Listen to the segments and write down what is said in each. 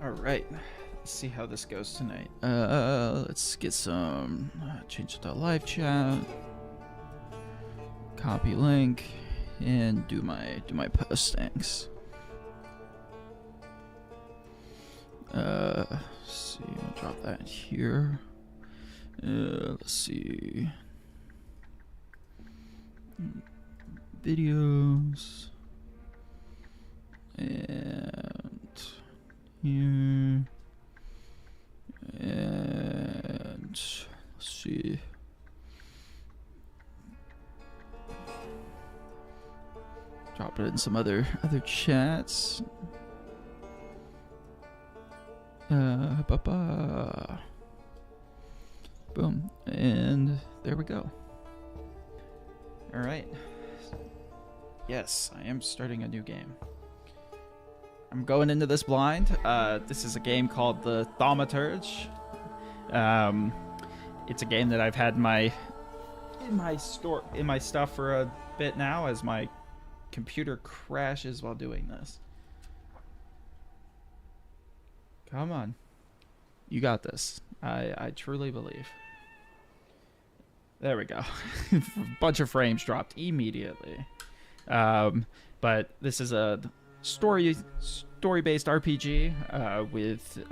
All right. Let's see how this goes tonight. Let's get some. Change it to live chat. Copy link, and do my postings. Let's see. I'll drop that here. Let's see. Videos. And here. And let's see. Drop it in some other chats. Boom. And there we go. All right. Yes, I am starting a new game. I'm going into this blind. This is a game called the Thaumaturge. It's a game that I've had in my stuff for a bit now, as my computer crashes while doing this. Come on. You got this. I truly believe. There we go. A bunch of frames dropped immediately. But this is a story-based RPG with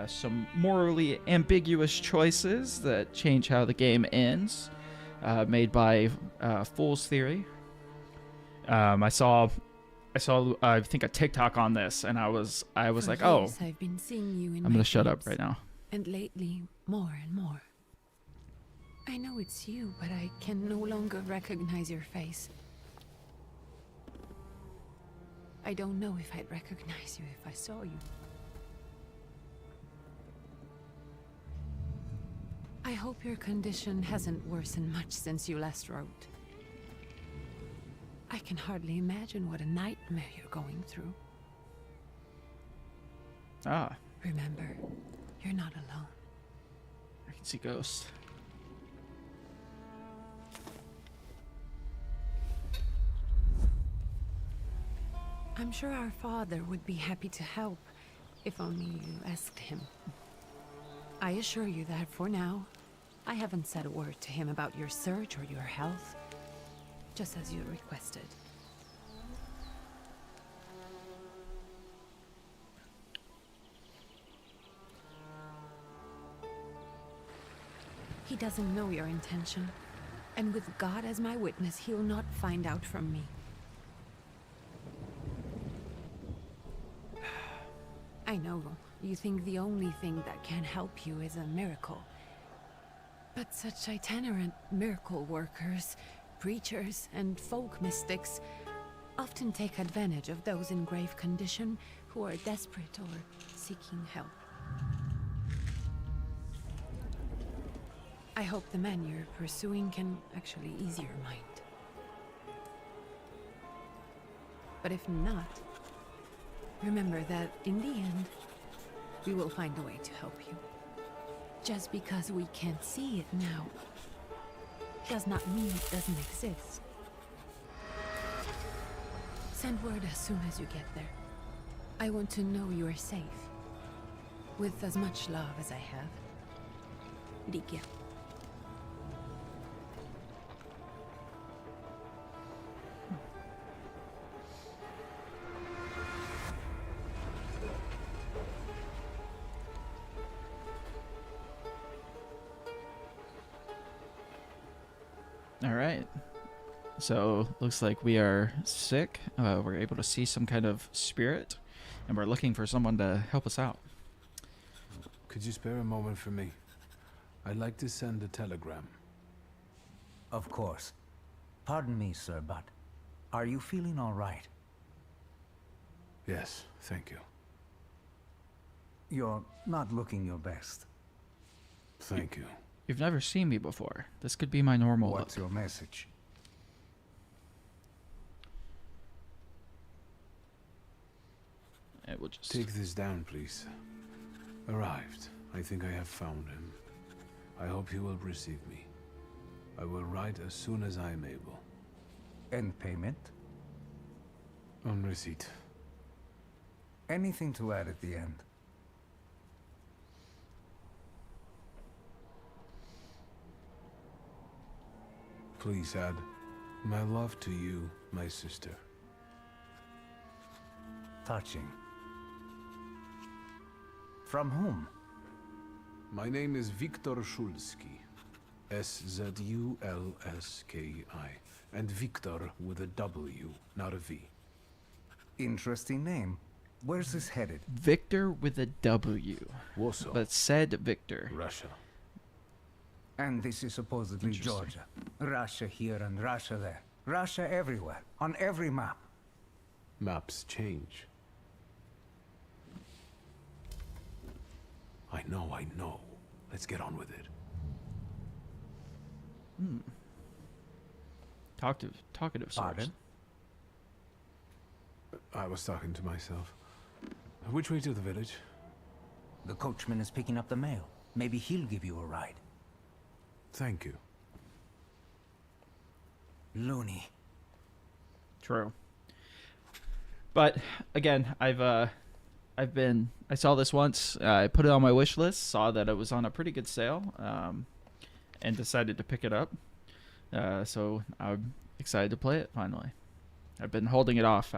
some morally ambiguous choices that change how the game ends, made by Fool's Theory. I saw I think a TikTok on this, and I was like, oh, I've been seeing you in I'm gonna shut up right now. And lately, more and more. I know it's you, but I can no longer recognize your face. I don't know if I'd recognize you if I saw you. I hope your condition hasn't worsened much since you last wrote. I can hardly imagine what a nightmare you're going through. Ah, Remember, you're not alone. I can see ghosts. I'm sure our father would be happy to help, if only you asked him. I assure you that for now, I haven't said a word to him about your search or your health, just as you requested. He doesn't know your intention, and with God as my witness, he'll not find out from me. I know, you think the only thing that can help you is a miracle. But such itinerant miracle workers, preachers, and folk mystics often take advantage of those in grave condition who are desperate or seeking help. I hope the man you're pursuing can actually ease your mind. But if not, remember that in the end, we will find a way to help you. Just because we can't see it now does not mean it doesn't exist. Send word as soon as you get there. I want to know you are safe. With as much love as I have. Ligia. All right. So looks like we are sick. We're able to see some kind of spirit, and we're looking for someone to help us out. Could you spare a moment for me? I'd like to send a telegram. Of course. Pardon me, sir, but are you feeling all right? Yes, thank you. You're not looking your best. Thank you. You've never seen me before. This could be my normal What's look. your message? It will just... Take this down, please. Arrived. I think I have found him. I hope he will receive me. I will write as soon as I am able. And payment? On receipt. Anything to add at the end? Please add my love to you, my sister. Touching. From whom? My name is Viktor Szulski. Szulski. And Victor with a W, not a V. Interesting name. Where's this headed? Victor with a W. Warsaw, But said Victor. Russia. And this is supposedly Interesting. Georgia. Russia here and Russia there. Russia everywhere, on every map. Maps change. I know. Let's get on with it. Talkative source. Pardon? I was talking to myself. Which way to the village? The coachman is picking up the mail. Maybe he'll give you a ride. Thank you. Loony. True. But again, I saw this once. I put it on my wish list. Saw that it was on a pretty good sale, and decided to pick it up. So I'm excited to play it finally. I've been holding it off.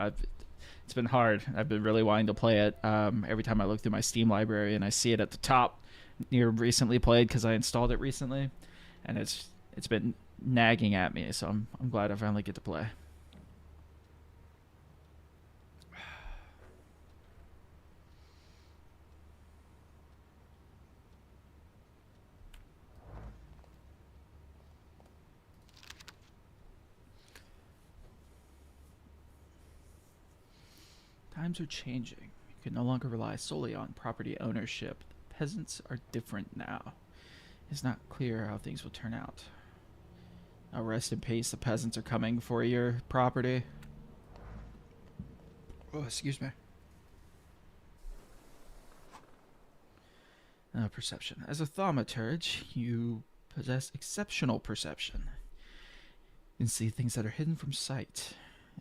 It's been hard. I've been really wanting to play it. Every time I look through my Steam library and I see it at the top near recently played because I installed it recently, and it's been nagging at me. So I'm glad I finally get to play. Times are changing. You can no longer rely solely on property ownership. The peasants are different now. It's not clear how things will turn out. Now rest in peace, the peasants are coming for your property. Oh, excuse me. Perception. As a Thaumaturge, you possess exceptional perception. You can see things that are hidden from sight.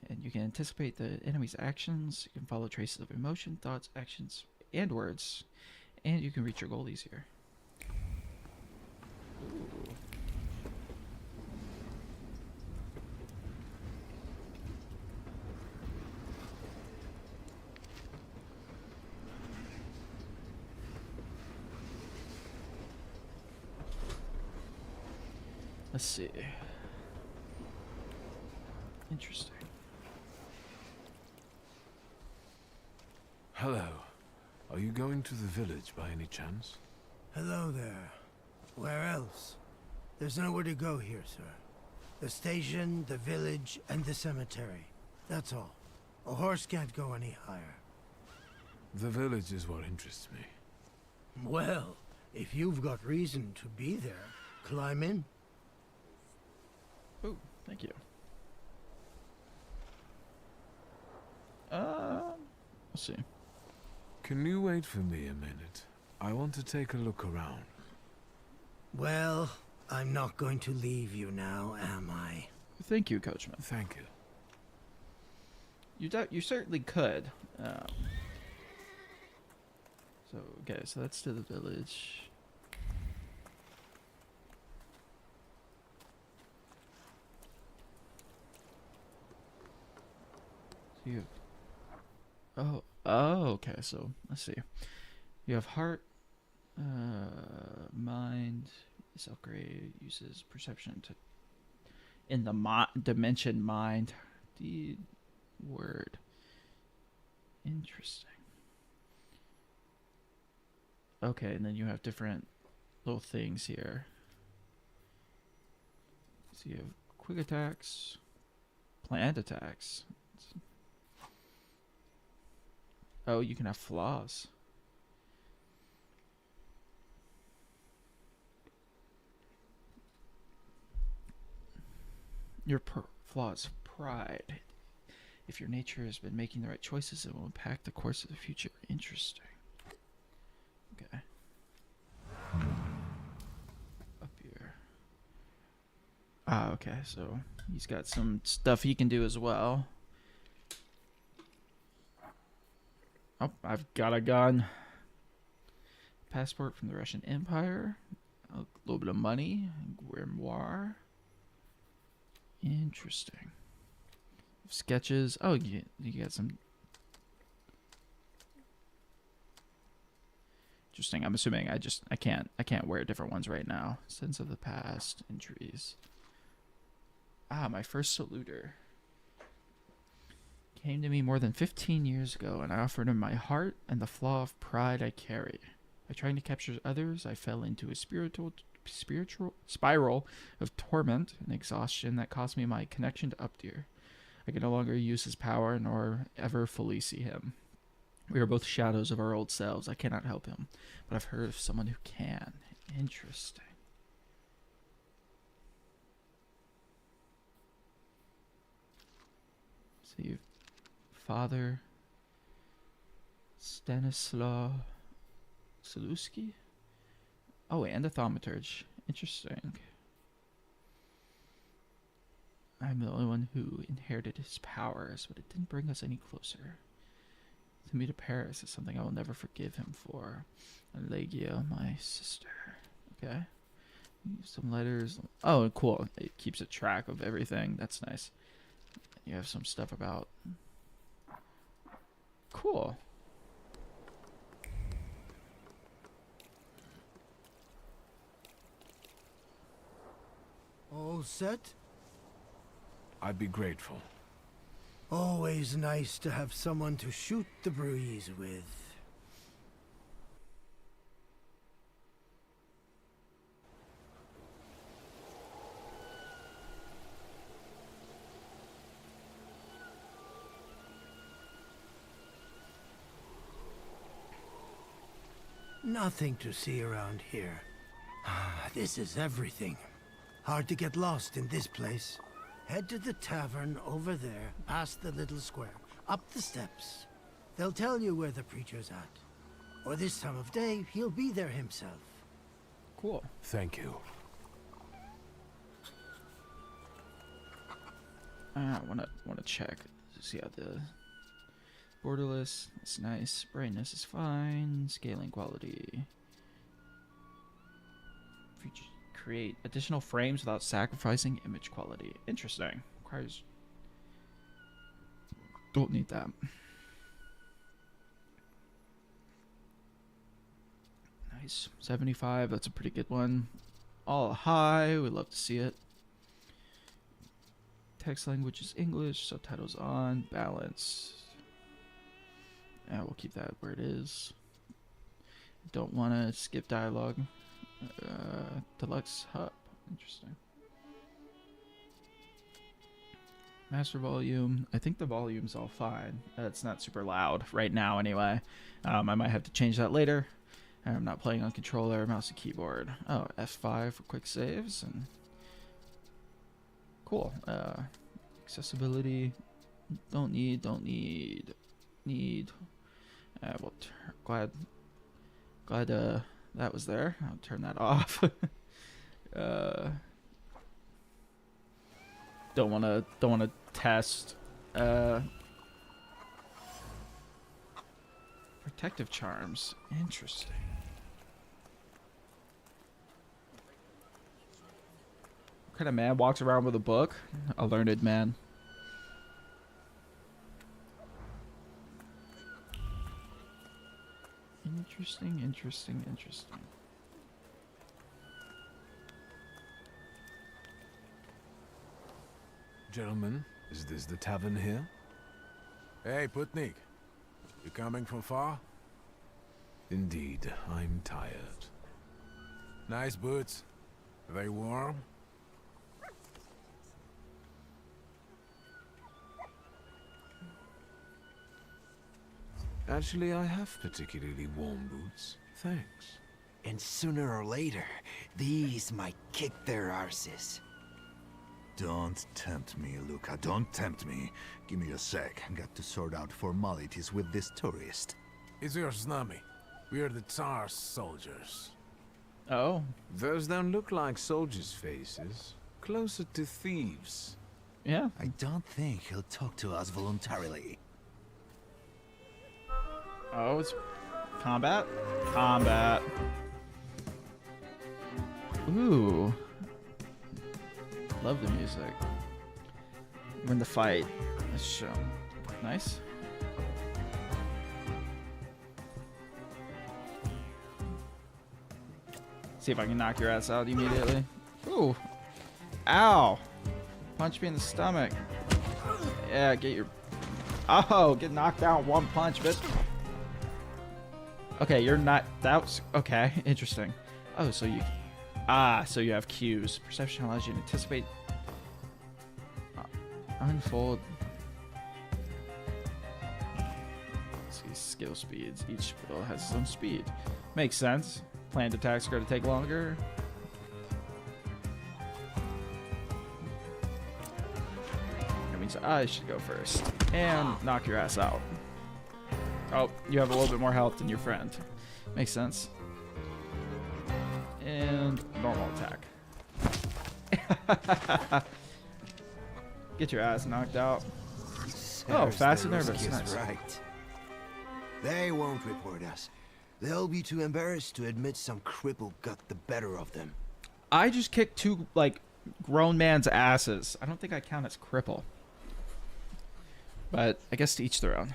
And you can anticipate the enemy's actions, you can follow traces of emotion, thoughts, actions, and words, and you can reach your goal easier. Ooh. Let's see. Interesting. Hello. Are you going to the village by any chance? Hello there. Where else? There's nowhere to go here, sir. The station, the village, and the cemetery. That's all. A horse can't go any higher. The village is what interests me. Well, if you've got reason to be there, climb in. Oh, thank you. Let's see. Can you wait for me a minute? I want to take a look around. Well, I'm not going to leave you now, am I? Thank you, Coachman. Thank you. You certainly could. So okay, so that's to the village. So you have, okay. So let's see. You have heart, mind. This upgrade uses perception to in the dimension mind. The word. Interesting. Okay, and then you have different little things here. So you have quick attacks, planned attacks. Oh, you can have flaws. Your flaws, pride. If your nature has been making the right choices, it will impact the course of the future. Interesting. Okay. Up here. Ah, okay, so he's got some stuff he can do as well. Oh, I've got a gun. Passport from the Russian Empire. A little bit of money. Grimoire. Interesting. Sketches. Oh, you got some. Interesting. I'm assuming I can't wear different ones right now. Sense of the past. Injuries. Ah, my first saluter. Came to me more than 15 years ago, and I offered him my heart and the flaw of pride I carry. By trying to capture others, I fell into a spiritual spiral of torment and exhaustion that cost me my connection to Updir. I can no longer use his power, nor ever fully see him. We are both shadows of our old selves. I cannot help him, but I've heard of someone who can. Interesting. So you've Father Stanislaw Saluski? Oh, and a Thaumaturge. Interesting. I'm the only one who inherited his powers, but it didn't bring us any closer. To me to Paris is something I will never forgive him for. And Legia, my sister. Okay. Some letters. Oh, cool. It keeps a track of everything. That's nice. You have some stuff about... Cool. All set? I'd be grateful. Always nice to have someone to shoot the breeze with. Nothing to see around here. This is everything. Hard to get lost in this place. Head to the tavern over there, past the little square, up the steps. They'll tell you where the preacher's at. Or this time of day, he'll be there himself. Cool. Thank you. I wanna check to see how the borderless. It's nice. Brightness is fine. Scaling quality. Create additional frames without sacrificing image quality. Interesting. Requires. Don't need that. Nice. 75. That's a pretty good one. All high. We'd love to see it. Text language is English. Subtitles on. Balance. Yeah, we'll keep that where it is. Don't want to skip dialogue. Deluxe hub. Interesting. Master volume. I think the volume's all fine. It's not super loud right now anyway. I might have to change that later. I'm not playing on controller, mouse and keyboard. Oh, F5 for quick saves. And cool. Accessibility. Don't need. Well, glad that was there. I'll turn that off. Don't wanna test protective charms. Interesting. What kind of man walks around with a book? A learned man. Interesting. Gentlemen, is this the tavern here? Hey, Putnik. You coming from far? Indeed, I'm tired. Nice boots. Are they warm? Actually, I have particularly warm boots. Thanks. And sooner or later, these might kick their arses. Don't tempt me, Luca. Don't tempt me. Give me a sec. Got to sort out formalities with this tourist. It's your snummy. We are the Tsar's soldiers. Oh. Those don't look like soldiers' faces. Closer to thieves. Yeah. I don't think he'll talk to us voluntarily. Oh, it's combat? Combat. Ooh. Love the music. Win the fight. Let's show. Nice. See if I can knock your ass out immediately. Ooh. Ow. Punch me in the stomach. Yeah, get your... Oh, get knocked out one punch, bitch. Okay, you're not... That's... Okay, interesting. Oh, so you... Ah, so you have cues. Perception allows you to anticipate... Unfold... See, skill speeds. Each skill has some speed. Makes sense. Planned attacks are going to take longer. That means I should go first. And knock your ass out. Oh, you have a little bit more health than your friend. Makes sense. And normal attack. Get your ass knocked out. Oh, fast and nervous. Nice. Right. They won't report us. They'll be too embarrassed to admit some cripple got the better of them. I just kicked two, like, grown man's asses. I don't think I count as cripple. But I guess to each their own.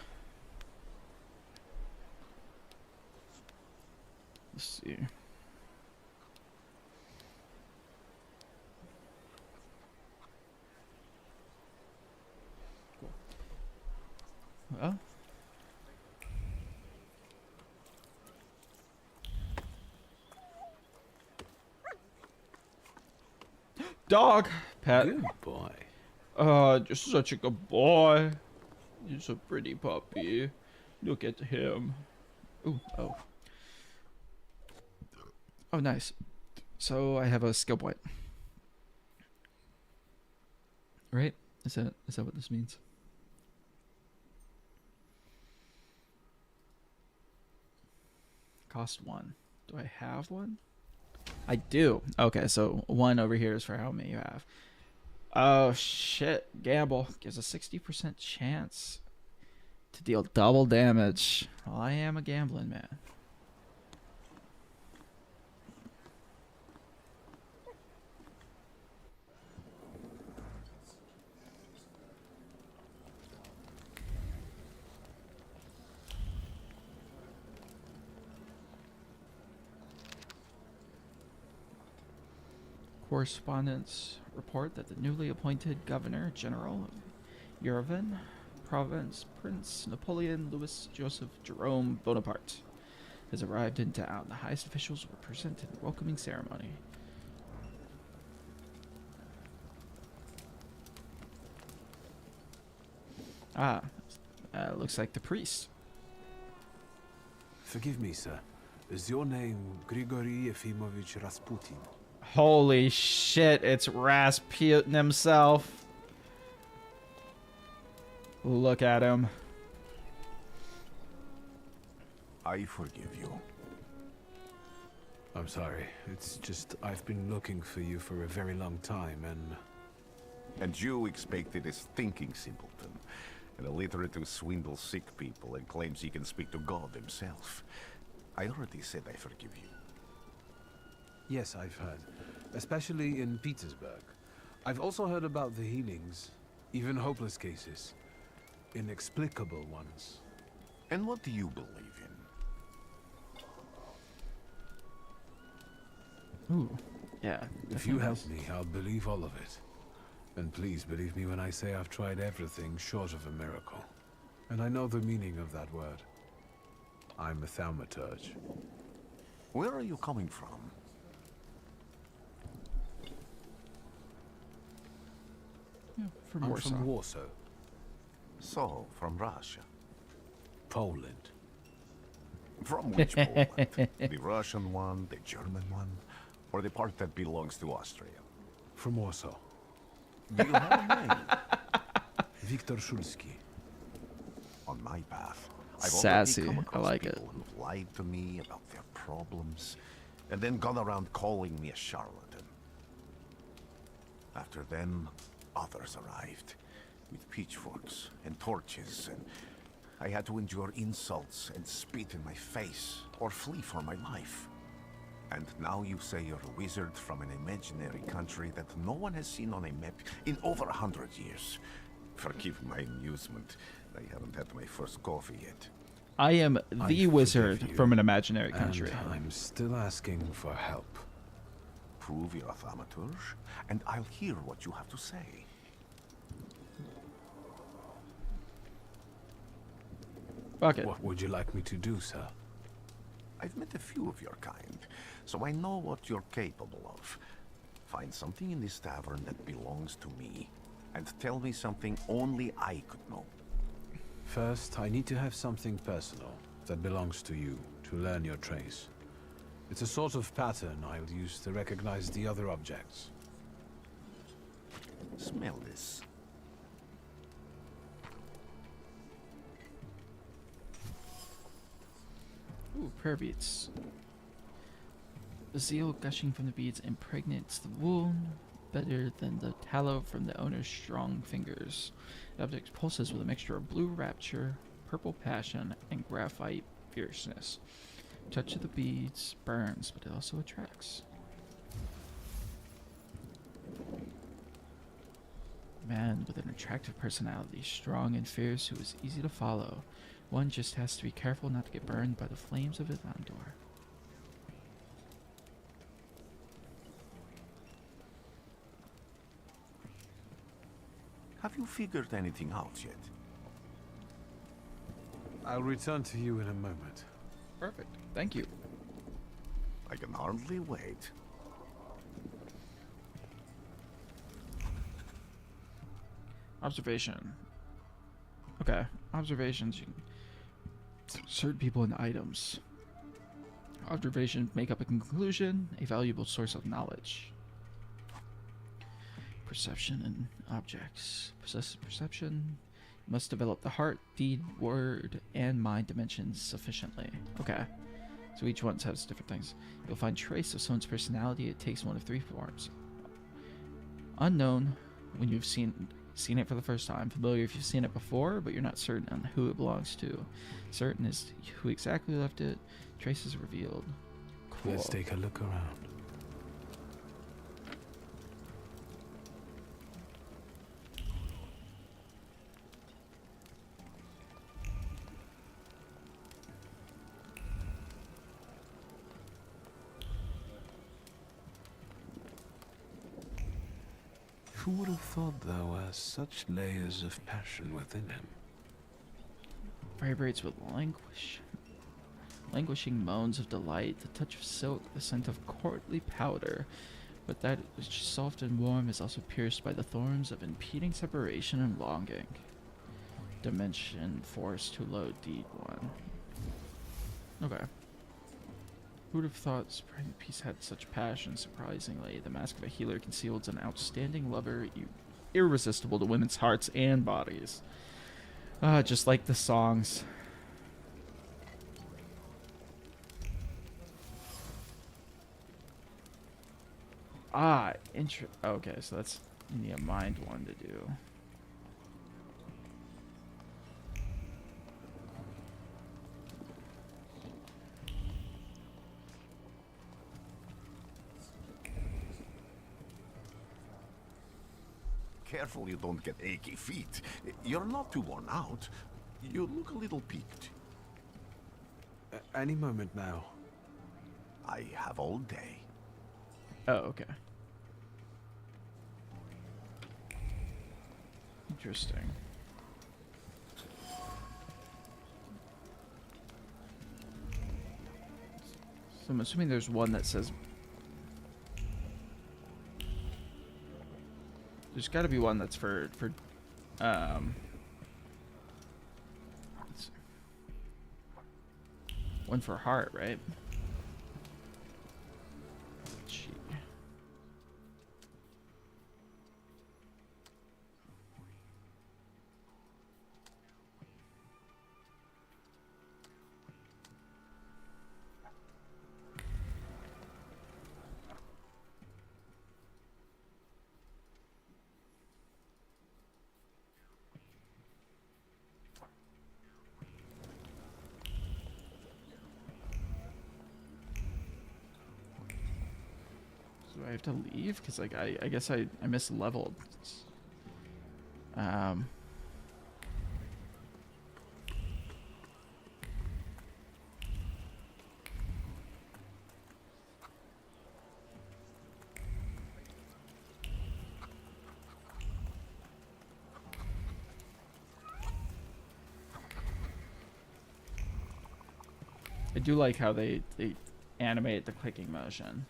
Let's see. Cool. Well. Dog. Pet. Good boy. Just such a good boy. He's a pretty puppy. Look at him. Ooh, oh. Oh, nice. So I have a skill point. Right? Is that what this means? Cost 1. Do I have one? I do. Okay, so 1 over here is for how many you have. Oh, shit. Gamble. Gives a 60% chance to deal double damage. Well, I am a gambling man. Correspondents report that the newly appointed Governor General of Yerevan Province, Prince Napoleon Louis Joseph Jerome Bonaparte, has arrived in town. The highest officials were present in the welcoming ceremony. Ah, looks like the priest. Forgive me, sir. Is your name Grigory Efimovich Rasputin? Holy shit, it's Rasputin himself. Look at him. I forgive you. I'm sorry. It's just I've been looking for you for a very long time, and... And you expected a thinking simpleton, an illiterate who swindles sick people and claims he can speak to God himself. I already said I forgive you. Yes, I've heard. Especially in Petersburg. I've also heard about the healings. Even hopeless cases. Inexplicable ones. And what do you believe in? Ooh, yeah. If you help definitely me, I'll believe all of it. And please believe me when I say I've tried everything short of a miracle. And I know the meaning of that word. I'm a Thaumaturge. Where are you coming from? Yeah, from I'm Warsaw. from Warsaw, So, from Russia. Poland. From which Poland? The Russian one, the German one, or the part that belongs to Austria? From Warsaw. Do you have a name? Viktor Szulski. On my path, I've Sassy. already come I across like it. people who've lied to me about their problems, and then gone around calling me a charlatan. After them, others arrived, with pitchforks and torches, and I had to endure insults and spit in my face, or flee for my life. And now you say you're a wizard from an imaginary country that no one has seen on a map in over 100 years. Forgive my amusement. I haven't had my first coffee yet. I am I the wizard forgive you, from an imaginary And country. I'm still asking for help. Prove you're a Thaumaturge, and I'll hear what you have to say. Fuck it. What would you like me to do, sir? I've met a few of your kind, so I know what you're capable of. Find something in this tavern that belongs to me, and tell me something only I could know. First, I need to have something personal that belongs to you to learn your trace. It's a sort of pattern I'll use to recognize the other objects. Smell this. Ooh, prayer beads. The zeal gushing from the beads impregnates the wound better than the tallow from the owner's strong fingers. The object pulses with a mixture of blue rapture, purple passion, and graphite fierceness. Touch of the beads burns, but it also attracts. Man with an attractive personality, strong and fierce, who is easy to follow. One just has to be careful not to get burned by the flames of Ilandor. Have you figured anything out yet? I'll return to you in a moment. Perfect. Thank you. I can hardly wait. Observation. Okay. Observations. You can insert people and items. Observations make up a conclusion, a valuable source of knowledge. Perception and objects. Possessive perception. Must develop the heart, deed, word, and mind dimensions sufficiently. Okay. So each one has different things. You'll find trace of someone's personality. It takes one of three forms. Unknown, when you've seen it for the first time. Familiar if you've seen it before, but you're not certain on who it belongs to. Certain is who exactly left it. Traces revealed. Cool. Let's take a look around. Who would have thought there were such layers of passion within him? Vibrates with languishing moans of delight, the touch of silk, the scent of courtly powder, but that which is soft and warm is also pierced by the thorns of impeding separation and longing. Dimension force to load deed 1. Okay. Who would have thought this pregnant piece had such passion? Surprisingly, the mask of a healer conceals an outstanding lover, irresistible to women's hearts and bodies. Just like the songs. Okay, so that's you need a mind one to do. Careful you don't get achy feet. You're not too worn out. You look a little peaked. Any moment now. I have all day. Oh, okay. Interesting. So I'm assuming there's one that says... There's got to be one that's for let's see. One for heart, right? Gee. Do I have to leave? Because, like, I guess I misleveled. I do like how they animate the clicking motion.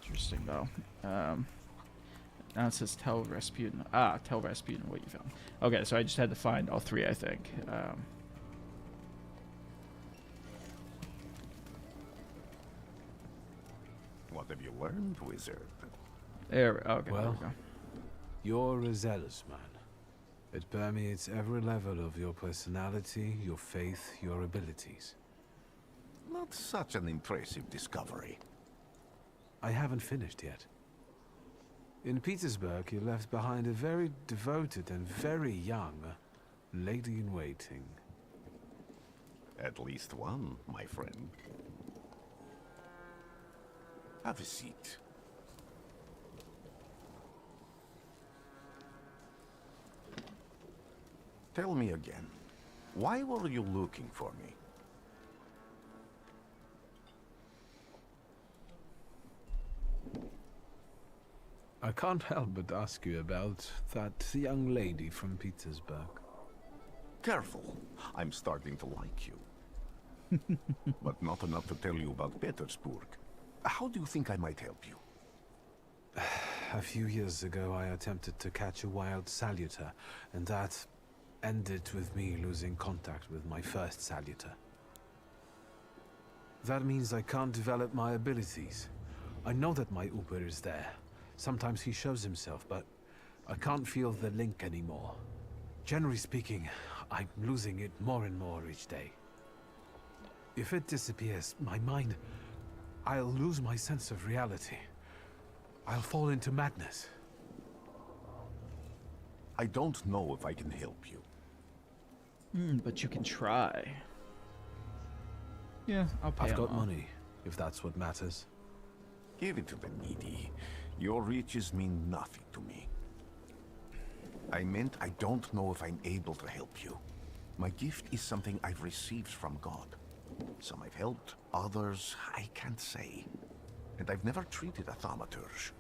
Interesting though. Now it says tell Rasputin. Tell Rasputin what you found. Okay, so I just had to find all three, I think. What have you learned, wizard? Okay, Well, there we go. you're a zealous man. It permeates every level of your personality, your faith, your abilities. Not such an impressive discovery. I haven't finished yet. In Petersburg, you left behind a very devoted and very young lady-in-waiting. At least one, my friend. Have a seat. Tell me again, why were you looking for me? I can't help but ask you about that young lady from Petersburg. Careful, I'm starting to like you. But not enough to tell you about Petersburg. How do you think I might help you? A few years ago, I attempted to catch a wild saluter, and that ended with me losing contact with my first saluter. That means I can't develop my abilities. I know that my Uber is there. Sometimes he shows himself, but I can't feel the link anymore. Generally speaking, I'm losing it more and more each day. If it disappears, my mind, I'll lose my sense of reality. I'll fall into madness. I don't know if I can help you. But you can try. Yeah, I'll pay I've him got off. money, if that's what matters. Give it to the needy. Your riches mean nothing to me. I meant I don't know if I'm able to help you. My gift is something I've received from God. Some I've helped, others I can't say. And I've never treated a Thaumaturge.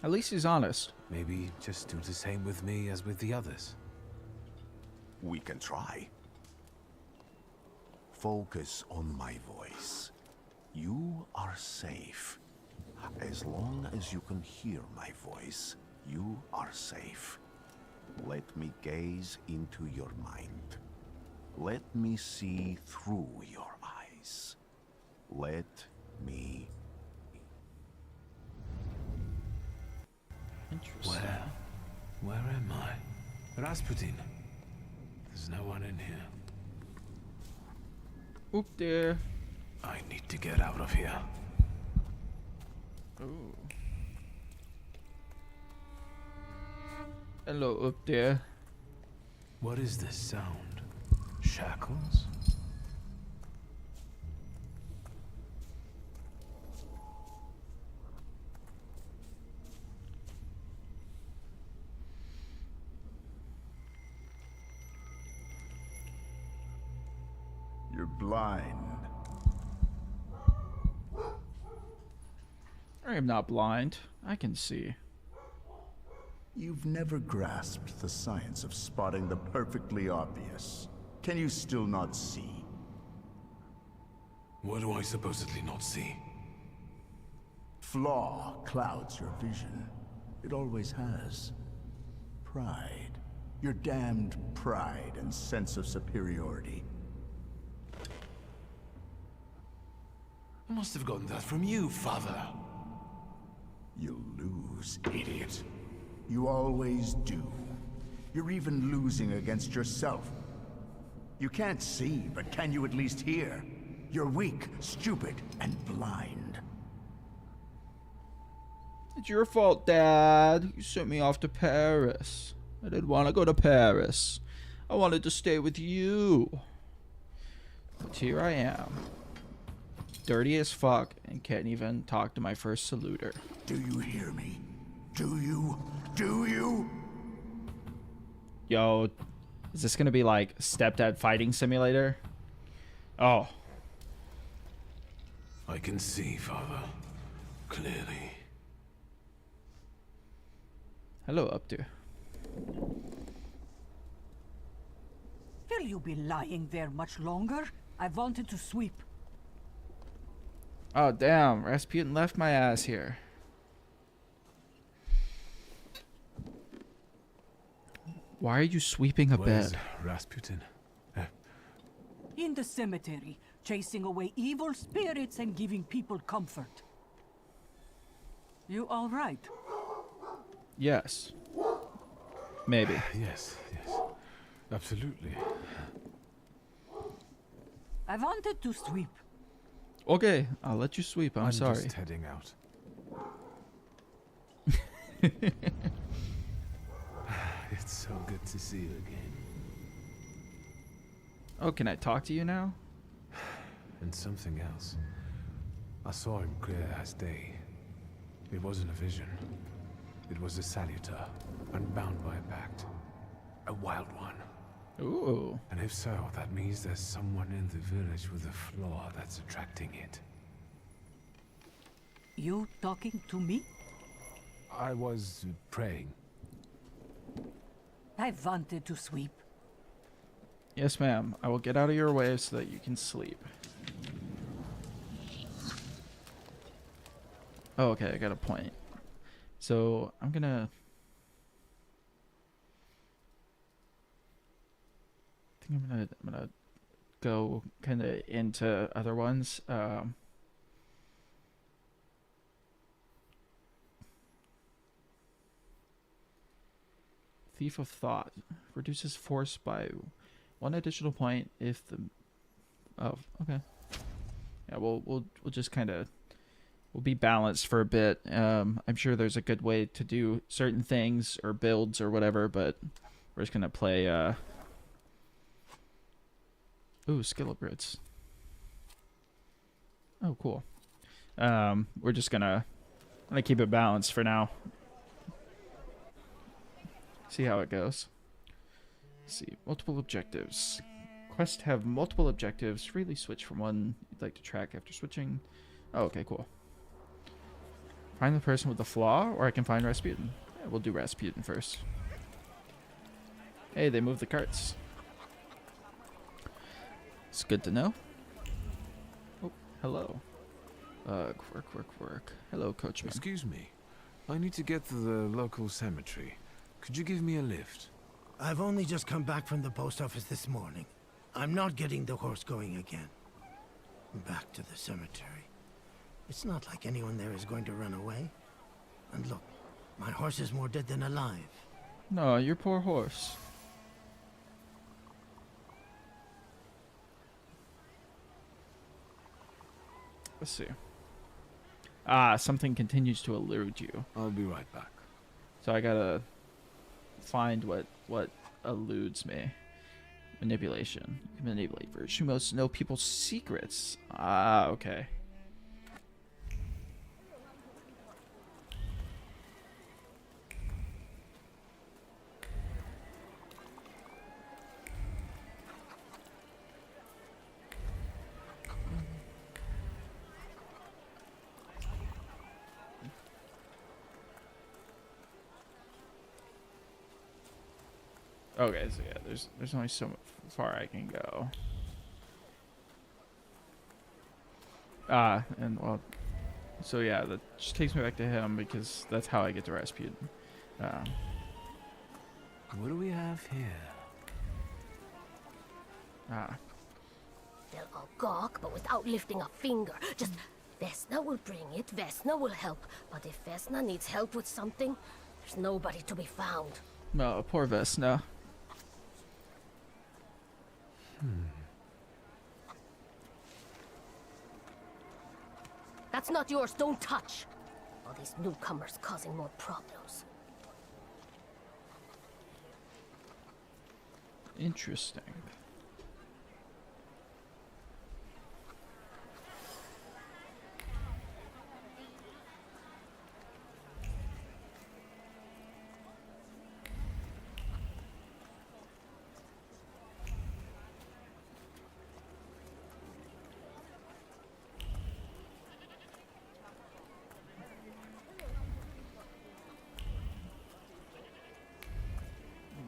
At least he's honest. Maybe just do the same with me as with the others. We can try. Focus on my voice. You are safe. As long as you can hear my voice, you are safe. Let me gaze into your mind. Let me see through your eyes. Let me... Interesting. Where am I? Rasputin. There's no one in here. Oop there. I need to get out of here. Ooh. Hello up there. What is this sound? Shackles? You're blind. I am not blind. I can see. You've never grasped the science of spotting the perfectly obvious. Can you still not see? What do I supposedly not see? Flaw clouds your vision. It always has. Pride. Your damned pride and sense of superiority. I must have gotten that from you, Father. You'll lose, idiot. You always do. You're even losing against yourself. You can't see, but can you at least hear? You're weak, stupid, and blind. It's your fault, Dad. You sent me off to Paris. I didn't want to go to Paris. I wanted to stay with you. But here I am. Dirty as fuck and can't even talk to my first saluter. Do you hear me? Do you? Do you? Yo, is this gonna be like Stepdad Fighting Simulator? Oh. I can see, Father. Clearly. Hello, up there. Will you be lying there much longer? I wanted to sweep. Oh, damn. Rasputin left my ass here. Why are you sweeping a Where's bed? Rasputin? In the cemetery, chasing away evil spirits and giving people comfort. You all right? Yes. Maybe. Yes, yes. Absolutely. I wanted to sweep. Okay, I'll let you sweep. I'm sorry. just heading out. It's so good to see you again. Oh, can I talk to you now? And something else. I saw him clear as day. It wasn't a vision. It was a saluter, unbound by a pact. A wild one. Ooh. And if so, that means there's someone in the village with a flaw that's attracting it. You talking to me? I was praying. I wanted to sweep. Yes, ma'am. I will get out of your way so that you can sleep. Oh, okay. I got a point. So I'm gonna. I think I'm gonna go kind of into other ones. Thief of Thought reduces force by 1 additional point if the. Oh, okay. Yeah, we'll just kind of we'll be balanced for a bit. I'm sure there's a good way to do certain things or builds or whatever, but we're just gonna play. Ooh, skill upgrades. Oh, cool. We're just gonna keep it balanced for now. See how it goes. Let's see, multiple objectives. Quests have multiple objectives. Freely switch from one you'd like to track after switching. Oh, okay, cool. Find the person with the flaw, or I can find Rasputin. Yeah, we'll do Rasputin first. Hey, they moved the carts. It's good to know. Oh, hello. Work. Hello, coachman. Excuse me. I need to get to the local cemetery. Could you give me a lift? I've only just come back from the post office this morning. I'm not getting the horse going again. Back to the cemetery. It's not like anyone there is going to run away. And look, my horse is more dead than alive. No, your poor horse. Let's see. Ah, something continues to elude you. I'll be right back. So I gotta find what eludes me. Manipulation. You can manipulate virtue most know people's secrets. Ah, okay. Okay, so yeah, there's only so far I can go. And well, so yeah, that just takes me back to him because that's how I get to Rasputin. What do we have here? They'll all gawk, but without lifting a finger. Just, Vesna will bring it, Vesna will help. But if Vesna needs help with something, there's nobody to be found. No, poor Vesna. That's not yours, don't touch. All these newcomers causing more problems. Interesting.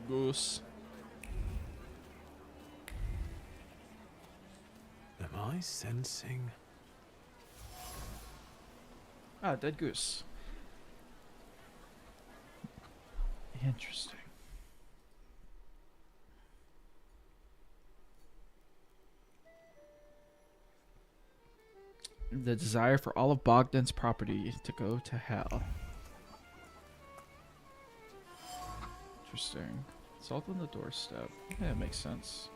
Goose. Am I sensing? Ah, dead goose. Interesting. The desire for all of Bogdan's property to go to hell. Interesting. Salt on the doorstep. Yeah, it makes sense.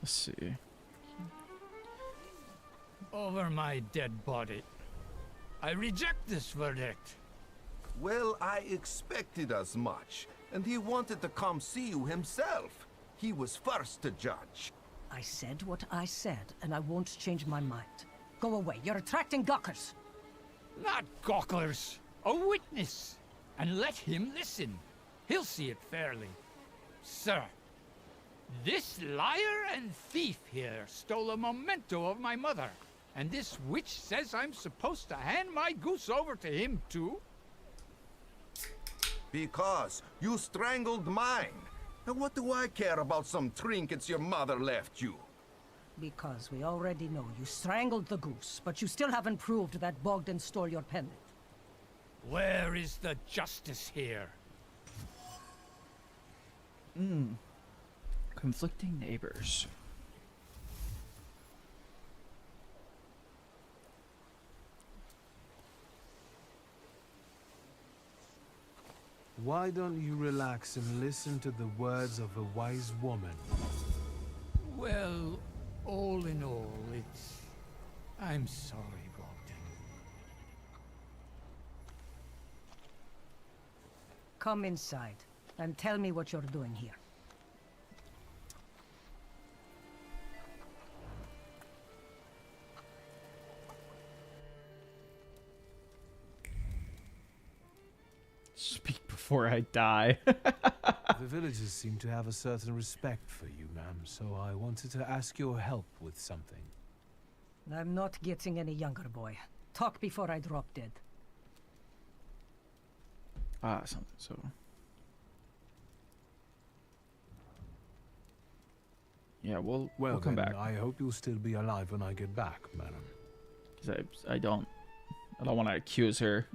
Let's see. Over my dead body. I reject this verdict. Well, I expected as much, and he wanted to come see you himself. He was first to judge. I said what I said, and I won't change my mind. Go away. You're attracting gawkers. Not gawkers. A witness. And let him listen. He'll see it fairly. Sir, this liar and thief here stole a memento of my mother. And this witch says I'm supposed to hand my goose over to him too? Because you strangled mine. And what do I care about some trinkets your mother left you? Because we already know you strangled the goose, but you still haven't proved that Bogdan stole your pendant. Where is the justice here? Conflicting neighbors. Why don't you relax and listen to the words of a wise woman? Well, all in all, it's... I'm sorry, Bogdan. Come inside, and tell me what you're doing here. Speak before I die. The villagers seem to have a certain respect for you, ma'am, so I wanted to ask your help with something. I'm not getting any younger, boy. Talk before I drop dead. Ah, something, so... Yeah, we'll come back. I hope you'll still be alive when I get back, madam. Because I don't want to accuse her.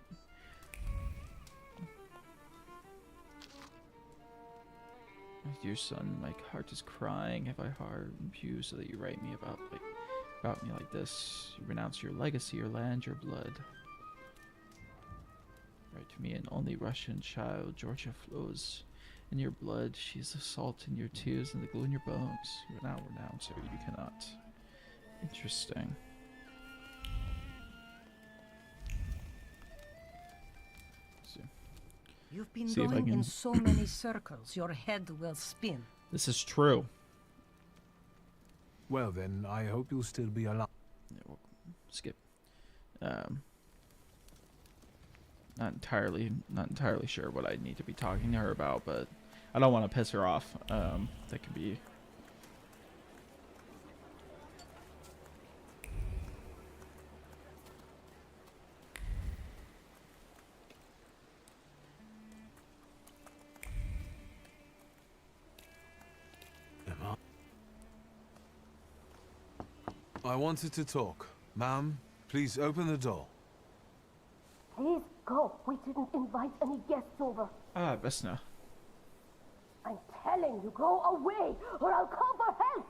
My dear son, my heart is crying. Have I harmed you so that you write me about me like this? You renounce your legacy, your land, your blood. Write to me, an only Russian child. Georgia flows in your blood. She is the salt in your tears and the glue in your bones. You are now renounce her. You cannot. Interesting. You've been going in so many circles, your head will spin. This is true. Well then, I hope you'll still be alive. Yeah, we'll skip. Not entirely sure what I need to be talking to her about, but I don't want to piss her off. That could be... I wanted to talk. Ma'am, please open the door. Please go. We didn't invite any guests over. Ah, Vesna. I'm telling you, go away, or I'll call for help.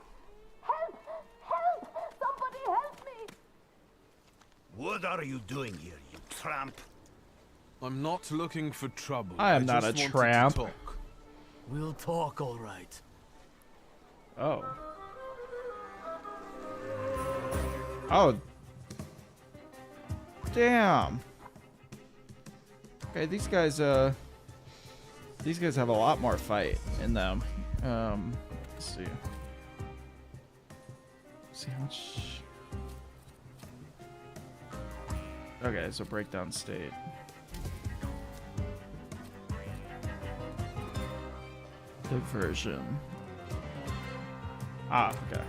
Help! Help! Somebody help me! What are you doing here, you tramp? I'm not looking for trouble. I am not a just wanted tramp. to talk. We'll talk, all right. Oh. Oh. Damn. Okay, these guys have a lot more fight in them. Let's see. See how much. Okay, so breakdown state. Diversion. Ah, okay.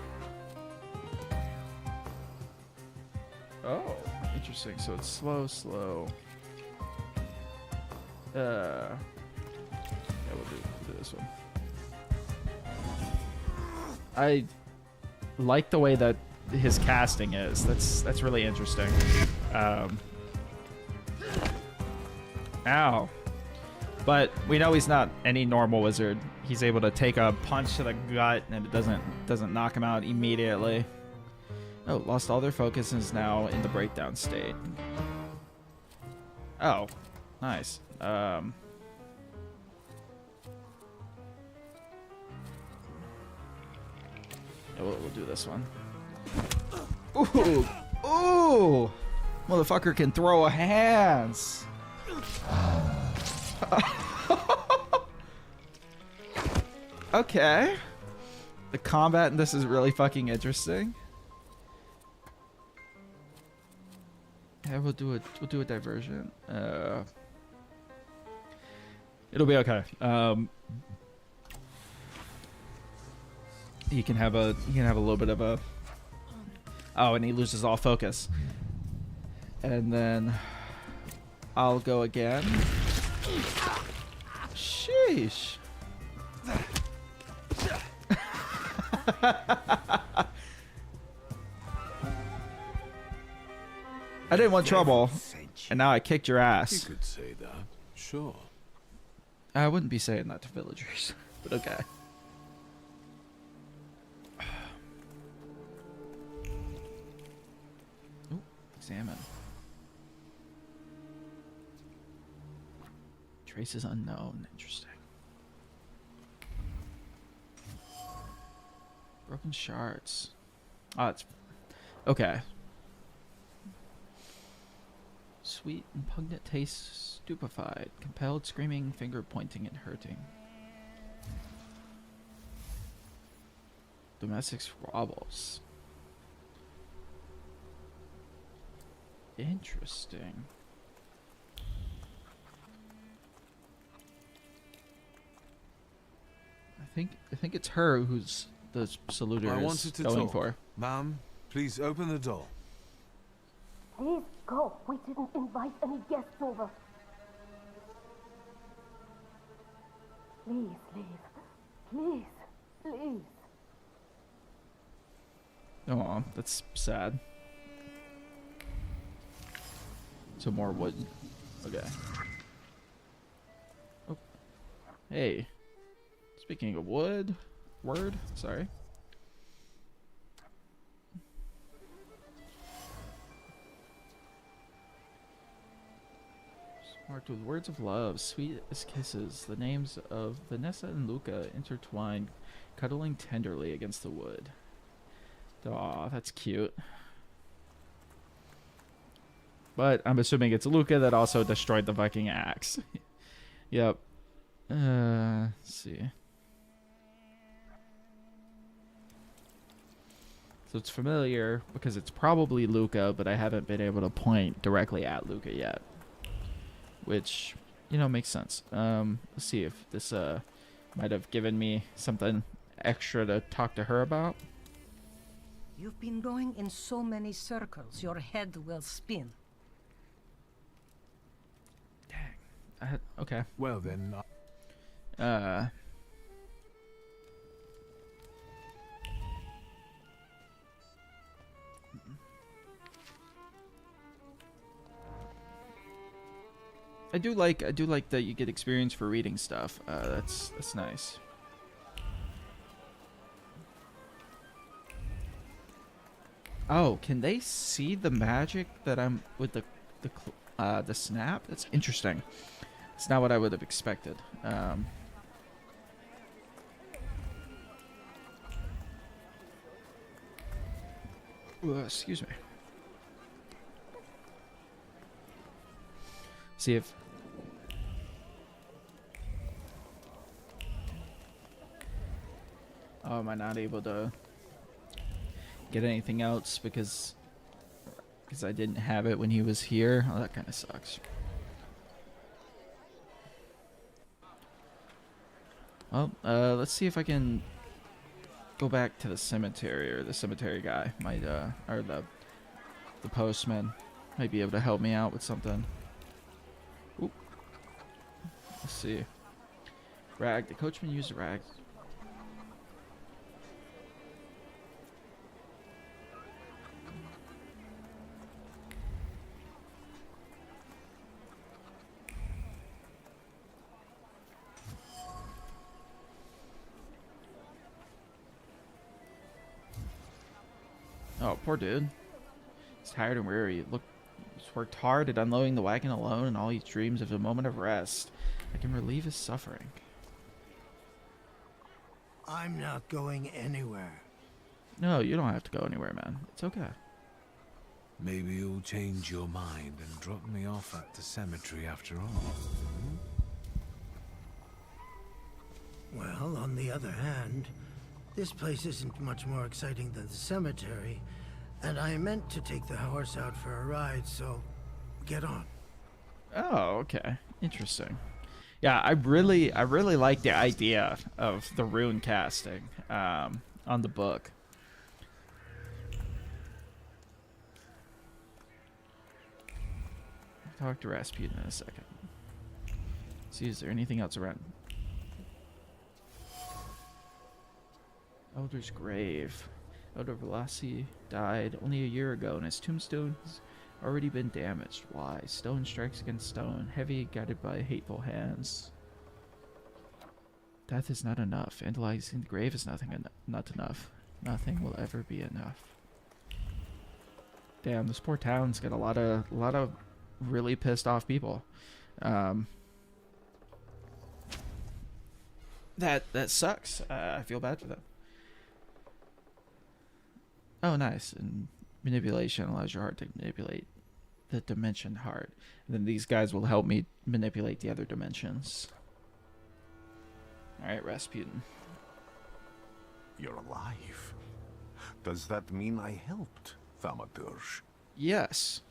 Oh, interesting. So it's slow. Yeah, we'll do this one. like the way that his casting is. That's really interesting. Ow. But we know he's not any normal wizard. He's able to take a punch to the gut and it doesn't knock him out immediately. Oh, lost all their focus and is now in the breakdown state. Oh, nice. We'll do this one. Ooh! Ooh! Motherfucker can throw hands! Okay. The combat in this is really fucking interesting. Yeah, we'll do a diversion. It'll be okay. He can have a little bit of a. Oh, and he loses all focus. And then I'll go again. Sheesh. I didn't want trouble, and now I kicked your ass. You could say that, sure. I wouldn't be saying that to villagers, but okay. Ooh, examine. Traces unknown. Interesting. Broken shards. Oh, it's okay. Sweet and pungent taste, stupefied, compelled, screaming, finger pointing and hurting. Domestic squabbles. Interesting. I think it's her who's the saluter I is wanted to going talk. for. Ma'am, please open the door. Please go. We didn't invite any guests over. Please leave. Please. Please. Oh, that's sad. Some more wood. Okay. Oh. Hey. Speaking of wood, sorry. Marked with words of love, sweet as kisses, the names of Vanessa and Luca intertwined, cuddling tenderly against the wood. Aw, that's cute. But I'm assuming it's Luca that also destroyed the Viking axe. Yep. Let's see. So it's familiar because it's probably Luca, but I haven't been able to point directly at Luca yet. Which, you know, makes sense. Let's see if this might have given me something extra to talk to her about. You've been going in so many circles, your head will spin. Dang. Okay. Well then. I do like that you get experience for reading stuff. That's nice. Oh, can they see the magic that I'm with the snap? That's interesting. It's not what I would have expected. Excuse me. See if. Oh, am I not able to get anything else because I didn't have it when he was here? Oh, that kind of sucks. Well, let's see if I can go back to the cemetery, or the cemetery guy might, or the postman might be able to help me out with something. Oop. Let's see. Rag. The coachman used a rag. Oh, poor dude. He's tired and weary. Look, he's worked hard at unloading the wagon alone, and all he dreams of a moment of rest that can relieve his suffering. I'm not going anywhere. No, you don't have to go anywhere, man. It's okay. Maybe you'll change your mind and drop me off at the cemetery after all. Well, on the other hand, this place isn't much more exciting than the cemetery, and I meant to take the horse out for a ride, so get on. Oh, okay. Interesting. Yeah, I really like the idea of the rune casting on the book. I'll talk to Rasputin in a second. See, is there anything else around? Elder's grave. Elder Velasi died only a year ago, and his tombstone has already been damaged. Why? Stone strikes against stone, heavy, guided by hateful hands. Death is not enough. Vandalizing the grave is not enough. Nothing will ever be enough. Damn, this poor town's got a lot of really pissed off people. That sucks. I feel bad for them. Oh, nice. And manipulation allows your heart to manipulate the dimension heart. And then these guys will help me manipulate the other dimensions. Alright, Rasputin. You're alive. Does that mean I helped, Thaumaturge? Yes.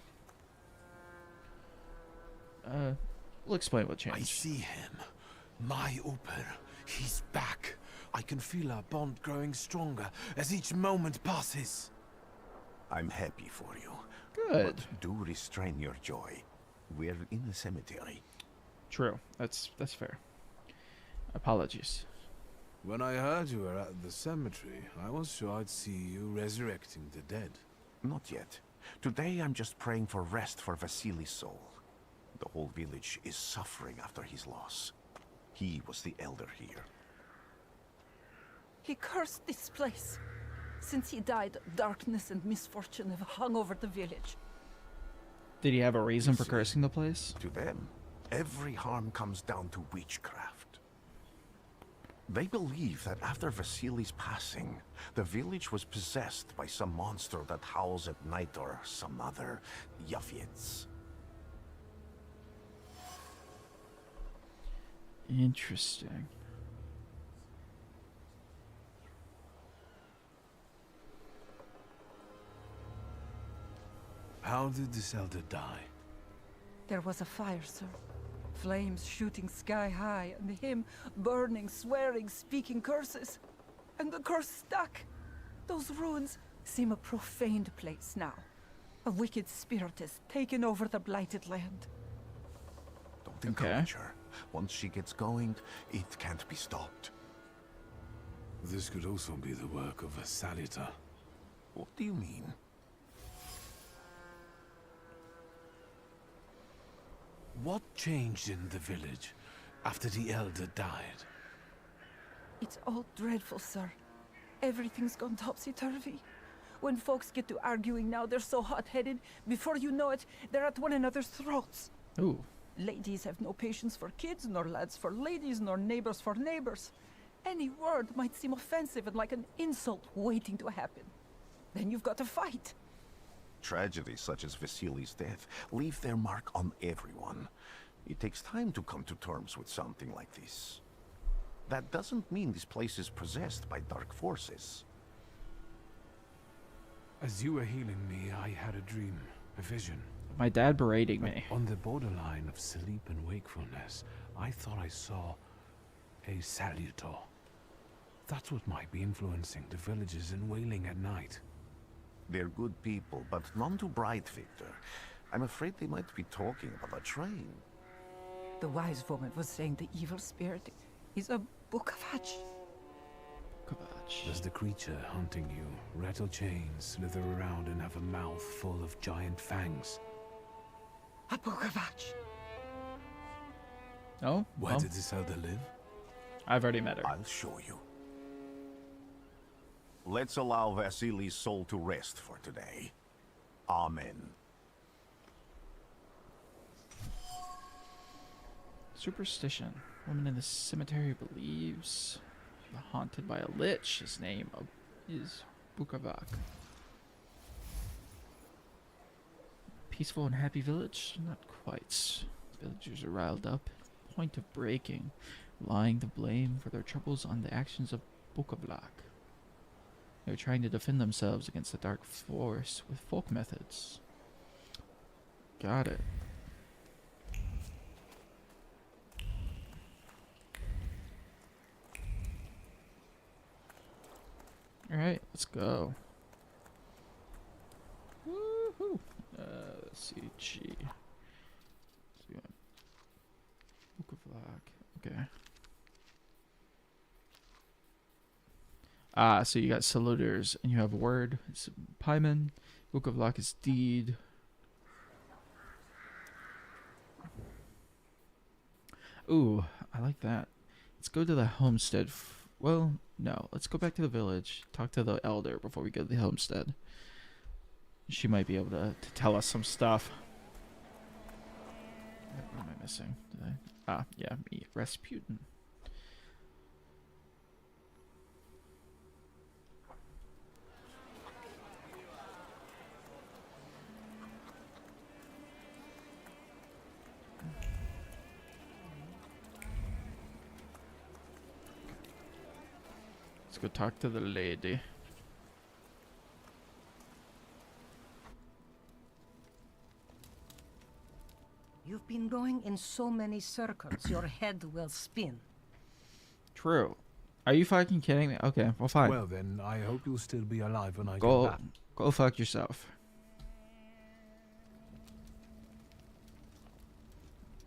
We'll explain what changed. I see him. My Uber. He's back. I can feel our bond growing stronger as each moment passes. I'm happy for you. Good. But do restrain your joy. We're in the cemetery. True. That's fair. Apologies. When I heard you were at the cemetery, I was sure I'd see you resurrecting the dead. Not yet. Today I'm just praying for rest for Vasily's soul. The whole village is suffering after his loss. He was the elder here. He cursed this place. Since he died, darkness and misfortune have hung over the village. Did he have a reason for cursing the place? To them, every harm comes down to witchcraft. They believe that after Vasily's passing, the village was possessed by some monster that howls at night or some other Yaviets. Interesting. How did this elder die? There was a fire, sir. Flames shooting sky high, and him burning, swearing, speaking curses. And the curse stuck. Those ruins seem a profaned place now. A wicked spirit has taken over the blighted land. Don't encourage her. Once she gets going, it can't be stopped. This could also be the work of a Salita. What do you mean? What changed in the village after the elder died? It's all dreadful, sir. Everything's gone topsy-turvy. When folks get to arguing now, they're so hot-headed. Before you know it, they're at one another's throats. Ooh. Ladies have no patience for kids, nor lads for ladies, nor neighbors for neighbors. Any word might seem offensive and like an insult waiting to happen. Then you've got to fight. Tragedies such as Vasily's death leave their mark on everyone. It takes time to come to terms with something like this. That doesn't mean this place is possessed by dark forces. As you were healing me, I had a dream, a vision. My dad berating me. On the borderline of sleep and wakefulness, I thought I saw a Salutor. That's what might be influencing the villagers in Wailing at night. They're good people, but none too bright, Victor. I'm afraid they might be talking about a train. The wise woman was saying the evil spirit is a Bukavach. Does the creature hunting you rattle chains, slither around, and have a mouth full of giant fangs? A Bukavach. Oh? Where did this elder live? I've already met her. I'll show you. Let's allow Vasily's soul to rest for today. Amen. Superstition. Woman in the cemetery believes haunted by a lich. His name is Bukavak. Peaceful and happy village? Not quite. Villagers are riled up. Point of breaking. Lying the blame for their troubles on the actions of Bukavak. They're trying to defend themselves against the dark force with folk methods. Got it. Alright, let's go. Woohoo! Let's see, G. Book of Lock. Okay. So you got saluters, and you have word. It's Pieman. Book of Lock is deed. Ooh, I like that. Let's go to the homestead. Well, no. Let's go back to the village. Talk to the elder before we go to the homestead. She might be able to tell us some stuff. What am I missing? Yeah, me. Rasputin. Let's go talk to the lady. You've been going in so many circles, your head will spin. True. Are you fucking kidding me? Okay, well, fine. Well, then, I hope you'll still be alive when I get Go, back. go fuck yourself.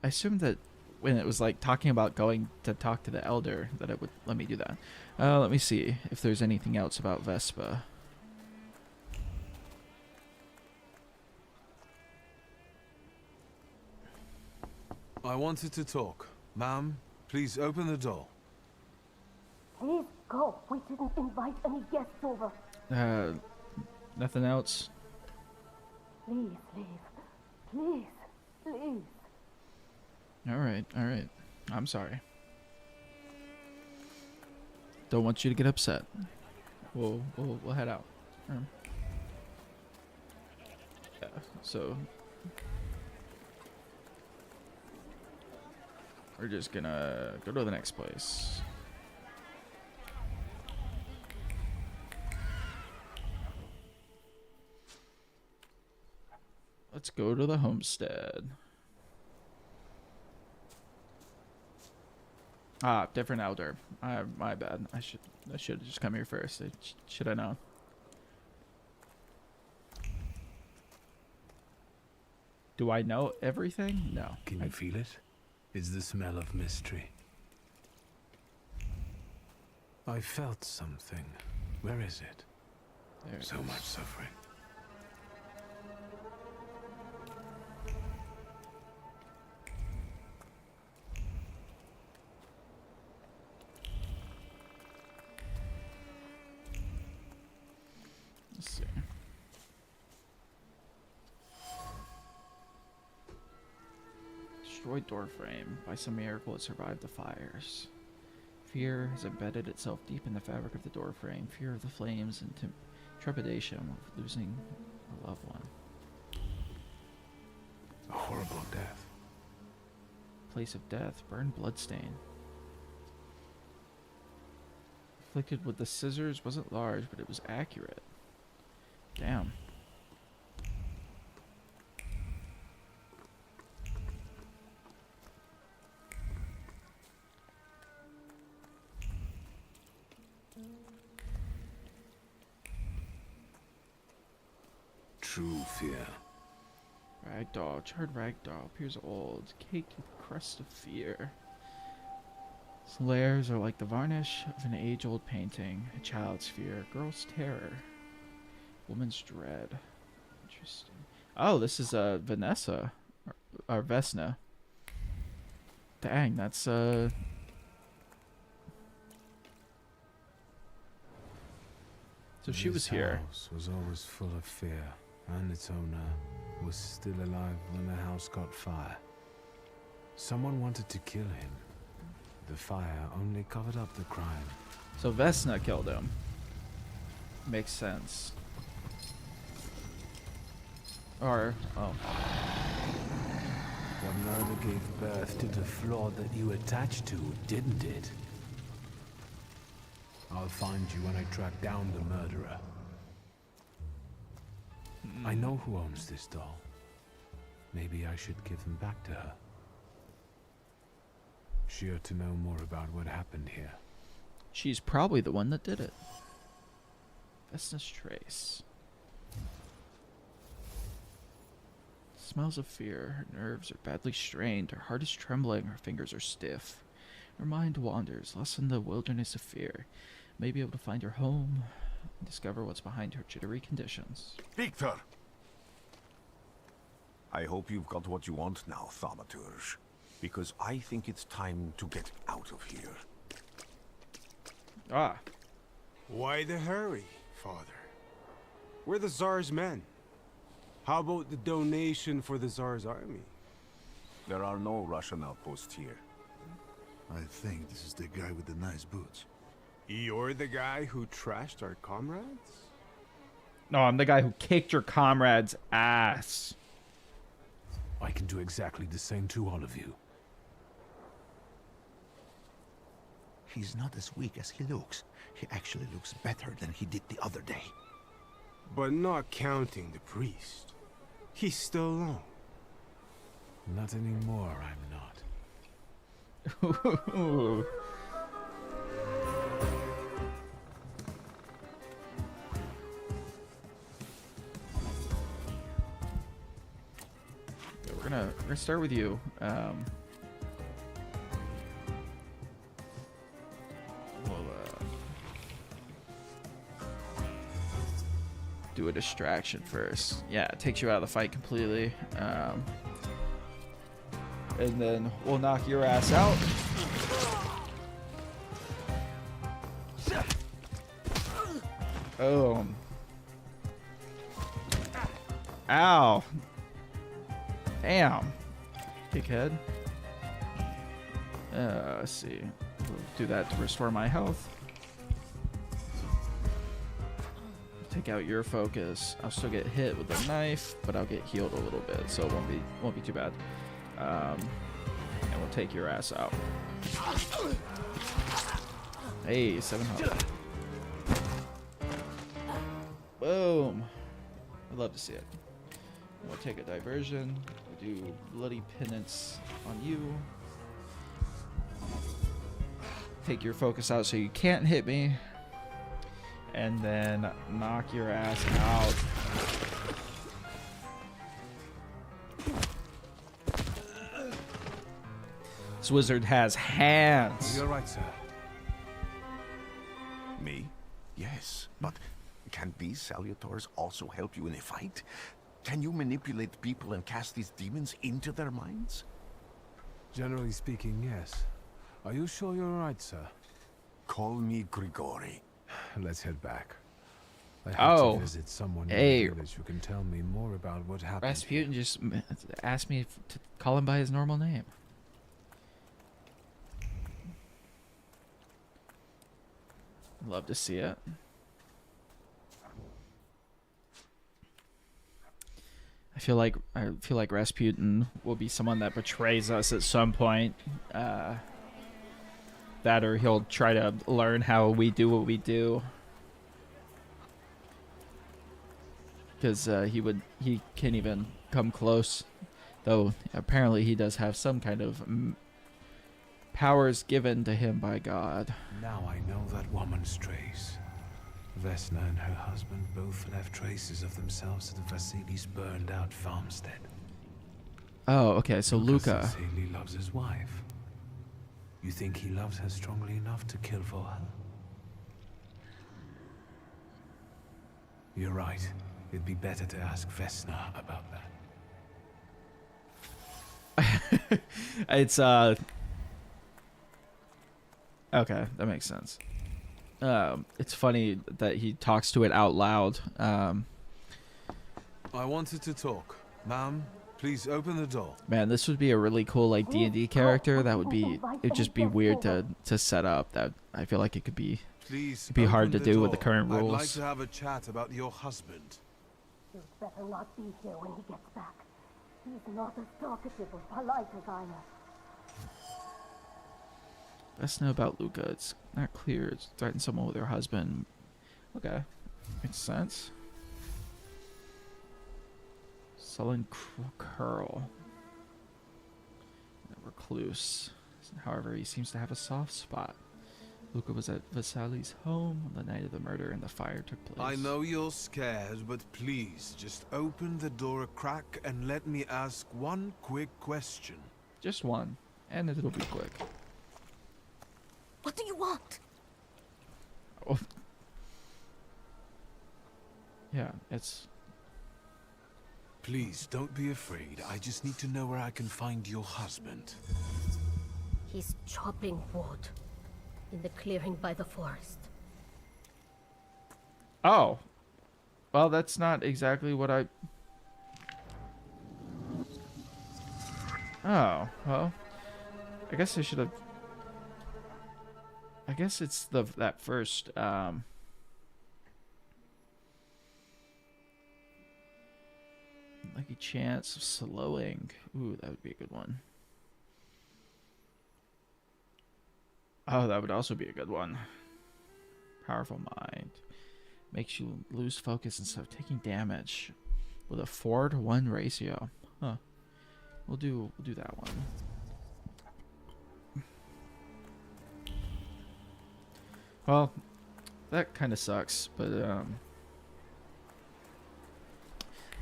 I assumed that when it was like talking about going to talk to the elder, that it would let me do that. Let me see if there's anything else about Vespa. I wanted to talk. Ma'am, please open the door. Please go. We didn't invite any guests over. Nothing else? Please leave. Please, please. Alright. I'm sorry. Don't want you to get upset. We'll head out. Yeah, so we're just gonna go to the next place. Let's go to the homestead. Different elder. My bad. I should have just come here first. Should I know? Do I know everything? No. Can you feel it? It's the smell of mystery. I felt something. Where is it? There it so is. much suffering. Let's see. Destroyed door frame. By some miracle, it survived the fires. Fear has embedded itself deep in the fabric of the door frame. Fear of the flames and trepidation of losing a loved one. A horrible death. Place of death. Burned bloodstain. Afflicted with the scissors. Wasn't large, but it was accurate. Damn. True fear. Ragdoll. Charred ragdoll. Appears old. Caked with crust of fear. Its layers are like the varnish of an age-old painting. A child's fear. A girl's terror. Woman's dread. Interesting. Oh, this is Vanessa. Or Vesna. Dang, that's So she was This here. house was always full of fear, and its owner was still alive when the house caught fire. Someone wanted to kill him. The fire only covered up the crime. So Vesna killed him. Makes sense. Or, oh. What murder gave birth to the flaw that you attached to, didn't it? I'll find you when I track down the murderer. I know who owns this doll. Maybe I should give them back to her. She ought to know more about what happened here. She's probably the one that did it. Vesna's trace. Smells of fear. Her nerves are badly strained. Her heart is trembling. Her fingers are stiff. Her mind wanders, lost in the wilderness of fear. May be able to find her home and discover what's behind her jittery conditions. Victor! I hope you've got what you want now, Thaumaturge. Because I think it's time to get out of here. Ah. Why the hurry, Father? We're the Tsar's men. How about the donation for the Tsar's army? There are no Russian outposts here. I think this is the guy with the nice boots. You're the guy who trashed our comrades? No, I'm the guy who kicked your comrade's ass. I can do exactly the same to all of you. He's not as weak as he looks. He actually looks better than he did the other day. But not counting the priest. He's still alone. Not anymore, I'm not. We're gonna start with you. Do a distraction first. Yeah, it takes you out of the fight completely. And then we'll knock your ass out. Boom. Ow. Damn. Dickhead. Let's see. We'll do that to restore my health. Take out your focus. I'll still get hit with the knife, but I'll get healed a little bit, so it won't be too bad. And we'll take your ass out. Hey, 7 health. Boom. I'd love to see it. We'll take a diversion. We'll do bloody penance on you. Take your focus out so you can't hit me. And then knock your ass out. This wizard has hands. You're right, sir. Me? Yes, but can these salutors also help you in a fight? Can you manipulate people and cast these demons into their minds? Generally speaking, yes. Are you sure you're right, sir? Call me Grigori. Let's head back. I have to visit someone in hey. the village who can tell me more about what happened. Rasputin just asked me to call him by his normal name. Love to see it. I feel like Rasputin will be someone that betrays us at some point. That or he'll try to learn how we do what we do. Because he can't even come close. Though apparently he does have some kind of powers given to him by God. Now I know that woman's trace. Vesna and her husband both left traces of themselves at the Vasily's burned out farmstead. Oh, okay, so Luca sincerely loves his wife. You think he loves her strongly enough to kill for her? You're right. It'd be better to ask Vesna about that. It's okay, that makes sense. It's funny that he talks to it out loud. I wanted to talk. Ma'am, please open the door. Man, this would be a really cool like D&D character. That would be, it'd just be weird to set up. That I feel like it could be, Please it'd be hard to open the do with the door. current I'd rules. like to have a chat about your husband. You'd better not be here when he gets back. He's not as talkative or polite as I am. Best know about Luca. It's not clear. It's threatened someone with her husband. Okay, makes sense. Sullen Curl. Recluse. However, he seems to have a soft spot. Luca was at Vasali's home on the night of the murder and the fire took place. I know you're scared, but please just open the door a crack and let me ask one quick question. Just one, and it'll be quick. What do you want? Oh. Yeah, it's... Please, don't be afraid. I just need to know where I can find your husband. He's chopping wood in the clearing by the forest. Oh. Well, that's not exactly what I... Oh, well. I guess I should have... I guess it's that first, lucky chance of slowing. Ooh, that would be a good one. Oh, that would also be a good one. Powerful mind. Makes you lose focus instead of taking damage. With a 4-to-1 ratio. Huh. We'll do that one. Well, that kind of sucks, but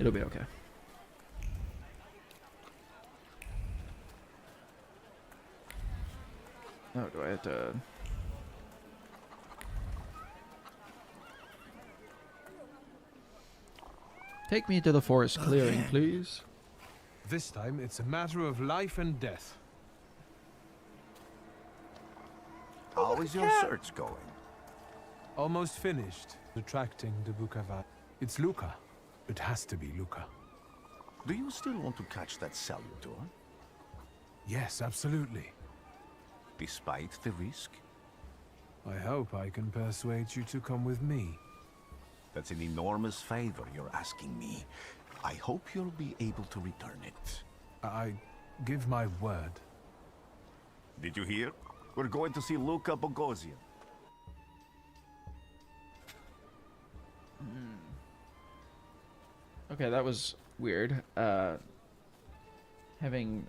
it'll be okay. Oh, do I have to... Take me to the forest clearing, please. This time, it's a matter of life and death. How is your search going? Almost finished. Attracting the Bukavat. It's Luca. It has to be Luca. Do you still want to catch that Salutor? Yes, absolutely. Despite the risk? I hope I can persuade you to come with me. That's an enormous favor you're asking me. I hope you'll be able to return it. I give my word. Did you hear? We're going to see Luca Bogosian. Okay, that was weird. Having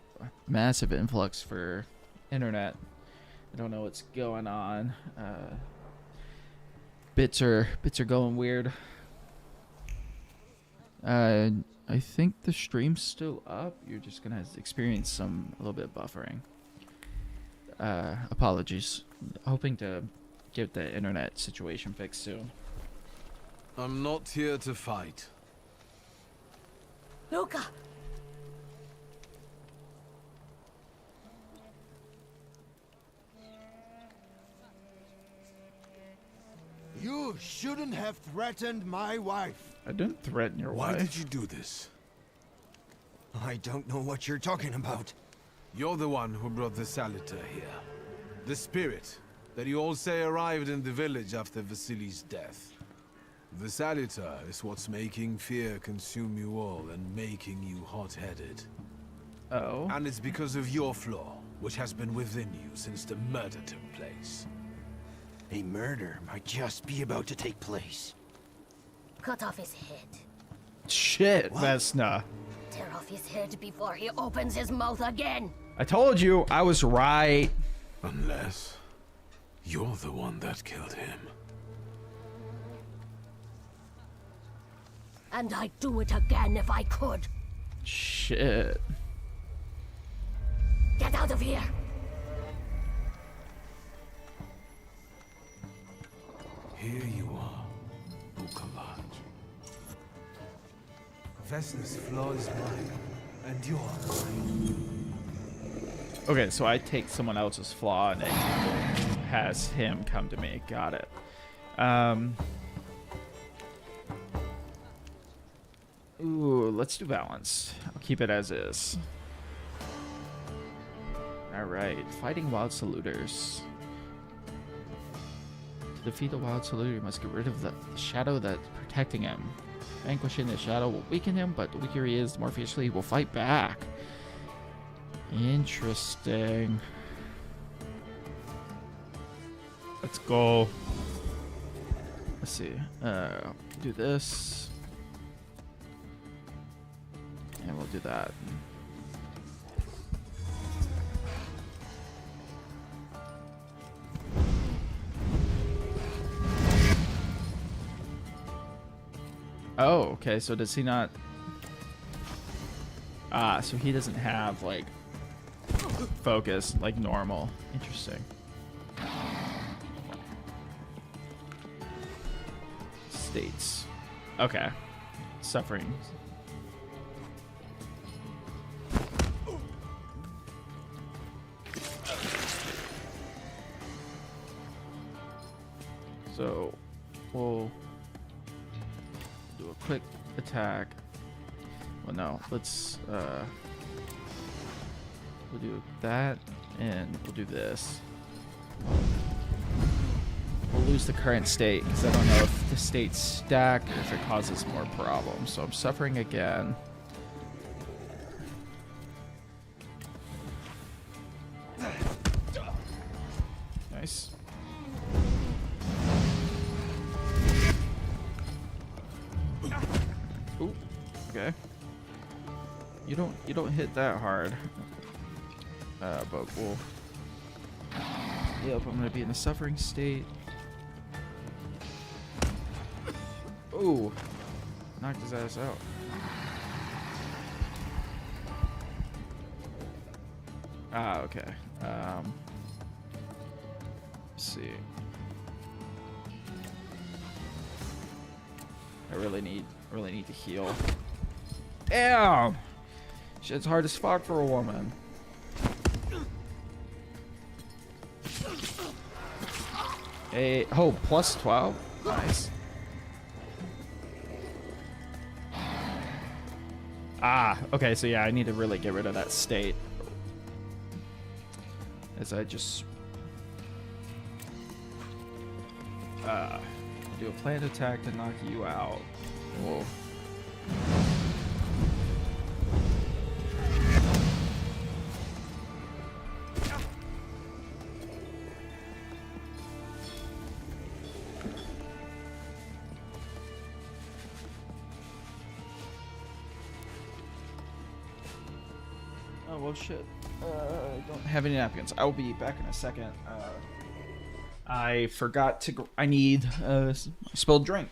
massive influx for internet. I don't know what's going on. Bits are going weird. I think the stream's still up. You're just gonna experience a little bit of buffering. Apologies. Hoping to get the internet situation fixed soon. I'm not here to fight. Luca! You shouldn't have threatened my wife. I didn't threaten your wife. Why did you do this? I don't know what you're talking about. You're the one who brought the Salutor here. The spirit that you all say arrived in the village after Vasili's death. The Salutor is what's making fear consume you all and making you hot-headed. Oh? And it's because of your flaw, which has been within you since the murder took place. A murder might just be about to take place. Cut off his head. Shit, Vesna. Tear off his head before he opens his mouth again. I told you I was right. Unless you're the one that killed him. And I'd do it again if I could. Shit. Get out of here! Here you are, Bukavaj. Vesna's flaw is mine, and you're mine. Okay, so I take someone else's flaw and it has him come to me. Got it. Ooh, let's do balance. I'll keep it as is. Alright, fighting wild saluters. To defeat the wild saluter, you must get rid of the shadow that's protecting him. Vanquishing the shadow will weaken him, but the weaker he is, the more fiercely he will fight back. Interesting. Let's go. Let's see. Do this. And we'll do that. Oh, okay. So does he not? Ah, so he doesn't have like focus like normal. Interesting. States. Okay. Suffering. So we'll do a quick attack. Well, no, let's we'll do that and we'll do this. We'll lose the current state because I don't know if the states stack or if it causes more problems. So I'm suffering again. Nice. Ooh, okay. You don't hit that hard. But we'll. Yep, I'm gonna be in a suffering state. Ooh, knocked his ass out. Ah, okay. Let's see. I really need to heal. Damn! Shit's hard as fuck for a woman. Hey, oh, plus 12? Nice. Ah, okay, so yeah, I need to really get rid of that state. As I just... do a planned attack to knock you out. Whoa. Oh, well, shit. I don't have any napkins. I'll be back in a second. I forgot to... I need a spilled drink.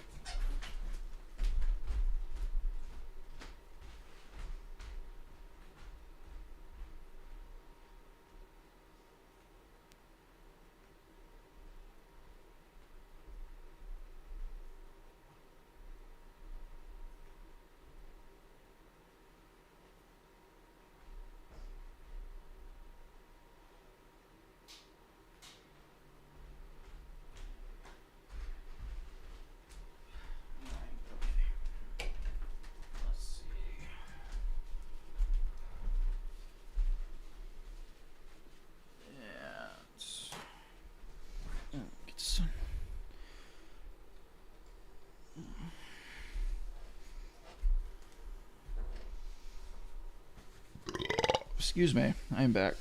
Excuse me, I'm back.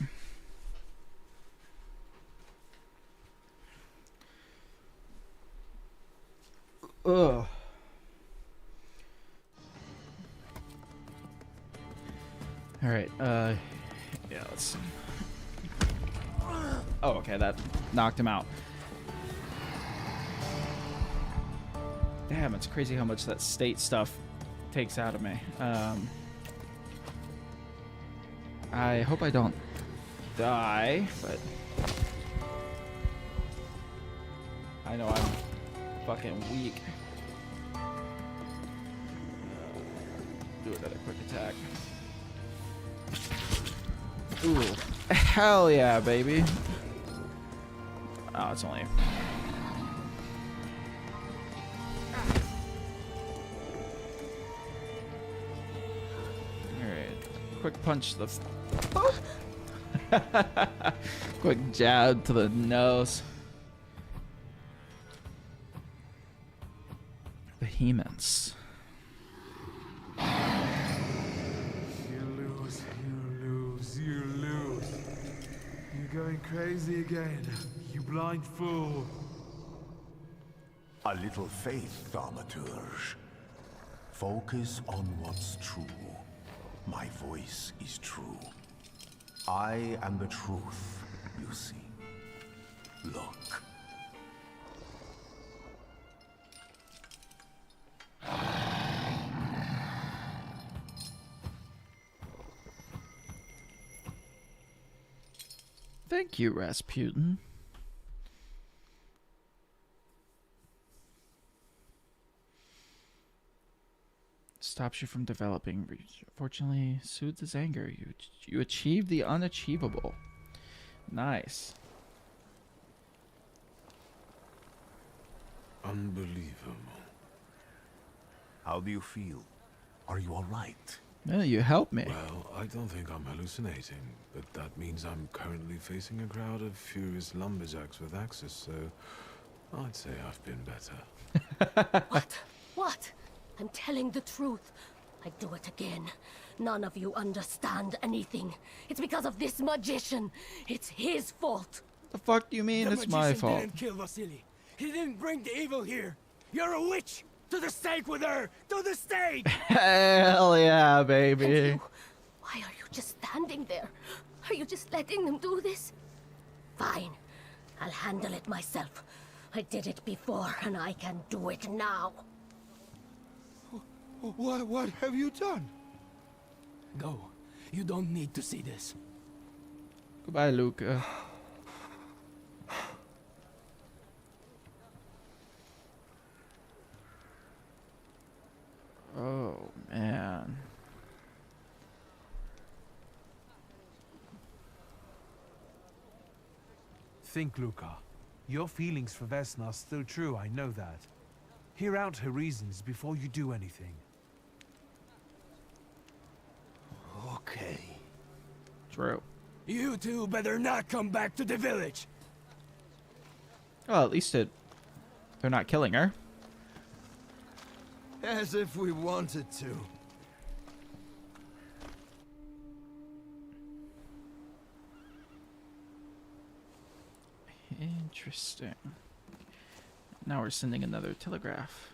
Ugh. Alright, yeah, let's see. Oh, okay, that knocked him out. Damn, it's crazy how much that state stuff takes out of me. I hope I don't die, but I know I'm fucking weak. Do another quick attack. Ooh, hell yeah, baby. Oh, it's only... Quick punch to the... Quick jab to the nose. Vehemence. You lose, you lose, you lose. You're going crazy again, you blind fool. A little faith, Thaumaturge. Focus on what's true. My voice is true. I am the truth, you see. Look. Thank you, Rasputin. Stops you from developing. Fortunately, soothes his anger. You achieve the unachievable. Nice. Unbelievable. How do you feel? Are you all right? Well, you helped me. Well, I don't think I'm hallucinating, but that means I'm currently facing a crowd of furious lumberjacks with axes, so I'd say I've been better. What? I'm telling the truth. I do it again. None of you understand anything. It's because of this magician. It's his fault. The fuck do you mean The it's my magician fault? didn't kill Vasily. He didn't bring the evil here. You're a witch. To the stake with her! To the stake! Hell yeah, baby. Why are you just standing there? Are you just letting them do this? Fine. I'll handle it myself. I did it before, and I can do it now. What have you done? Go. You don't need to see this. Goodbye, Luca. Oh, man. Think, Luca. Your feelings for Vesna are still true, I know that. Hear out her reasons before you do anything. Okay. True. You two better not come back to the village. Well, at least they're not killing her. As if we wanted to. Interesting. Now we're sending another telegraph.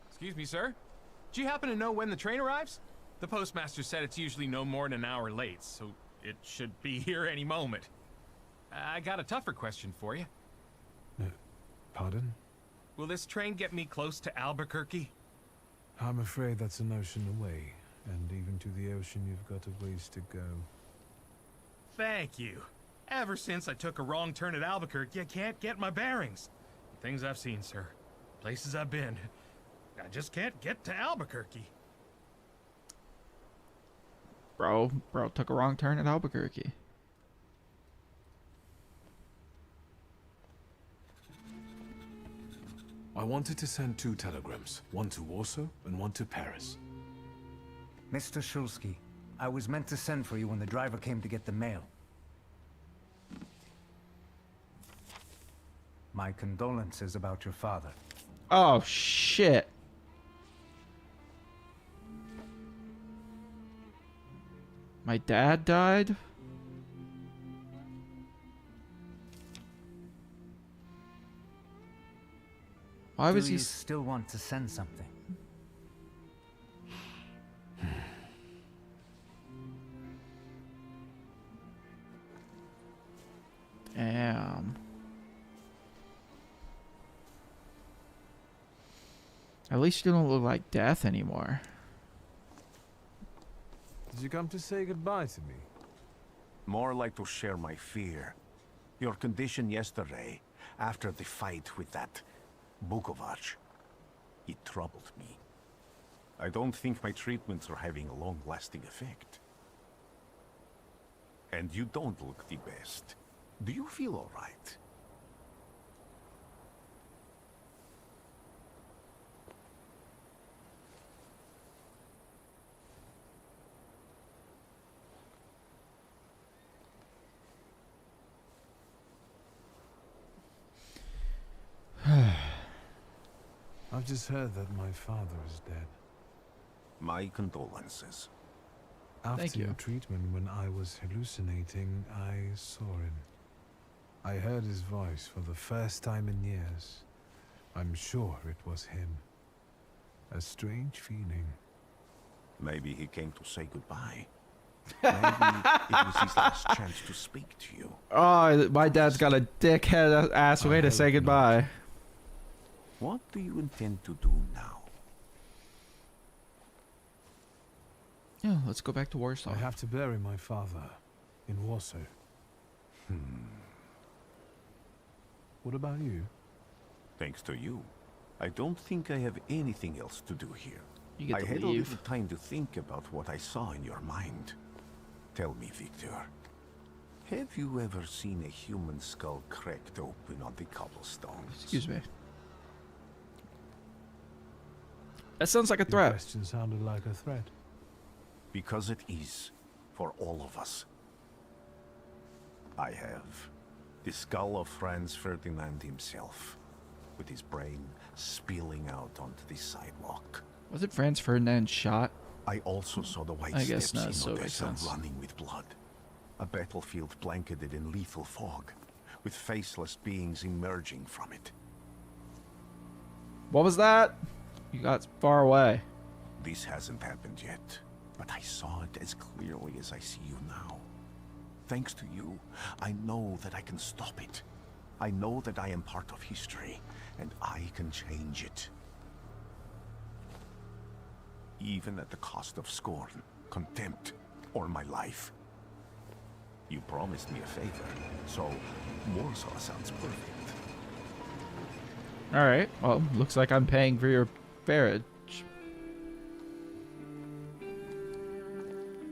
Excuse me, sir. Do you happen to know when the train arrives? The postmaster said it's usually no more than an hour late, so it should be here any moment. I got a tougher question for you. Pardon? Will this train get me close to Albuquerque? I'm afraid that's an ocean away, and even to the ocean you've got a ways to go. Thank you. Ever since I took a wrong turn at Albuquerque, I can't get my bearings. Things I've seen, sir. Places I've been. I just can't get to Albuquerque. Bro took a wrong turn at Albuquerque. I wanted to send 2 telegrams, one to Warsaw and one to Paris. Mr. Shulsky, I was meant to send for you when the driver came to get the mail. My condolences about your father. Oh, shit. My dad died? Why was Do he you still want to send something? Damn. At least you don't look like death anymore. Did you come to say goodbye to me? More like to share my fear. Your condition yesterday, after the fight with that Bukovac, it troubled me. I don't think my treatments are having a long-lasting effect. And you don't look the best. Do you feel all right? I've just heard that my father is dead. My condolences. After your treatment, when I was hallucinating, I saw him. I heard his voice for the first time in years. I'm sure it was him. A strange feeling. Maybe he came to say goodbye. Maybe it was his last chance to speak to you. Oh, my dad's got a dickhead ass way to say goodbye. What do you intend to do now? Yeah, let's go back to Warsaw. I have to bury my father in Warsaw. What about you? Thanks to you, I don't think I have anything else to do here. You get I to had a leave. little time to think about what I saw in your mind. Tell me, Victor, have you ever seen a human skull cracked open on the cobblestones? Excuse me. That sounds like a Your threat. question sounded like a threat. Because it is, for all of us. I have the skull of Franz Ferdinand himself, with his brain spilling out onto the sidewalk. Was it Franz Ferdinand shot? I also saw the white I guess steps not, so in it makes Odessa sense. running with blood. A battlefield blanketed in lethal fog, with faceless beings emerging from it. What was that? You got far away. This hasn't happened yet, but I saw it as clearly as I see you now. Thanks to you, I know that I can stop it. I know that I am part of history, and I can change it. Even at the cost of scorn, contempt, or my life. You promised me a favor, so Warsaw sounds perfect. Alright, well, looks like I'm paying for your marriage.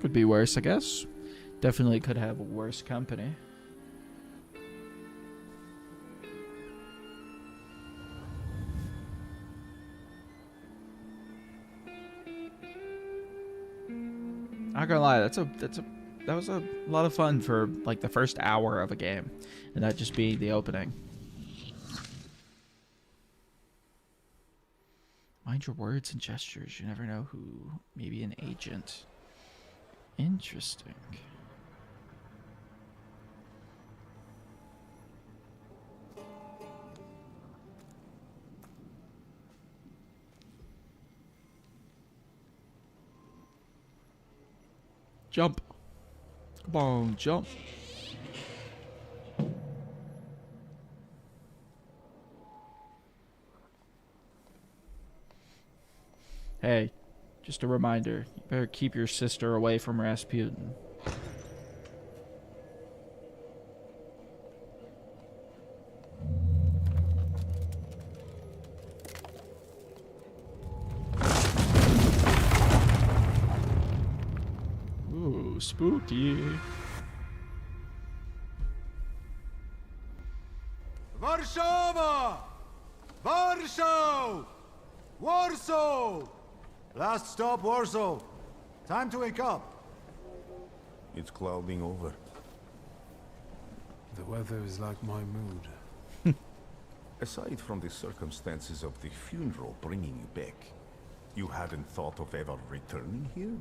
Could be worse, I guess. Definitely could have worse company. Not gonna lie, that was a lot of fun for like the first hour of a game, and that just being the opening. Mind your words and gestures. You never know who. Maybe an agent. Interesting. Jump. Come on, jump. Hey, just a reminder. You better keep your sister away from Rasputin. Ooh, spooky. Warszawa! Warsaw! Warsaw! Last stop, Warsaw. Time to wake up. It's clouding over. The weather is like my mood. Aside from the circumstances of the funeral bringing you back, you hadn't thought of ever returning here?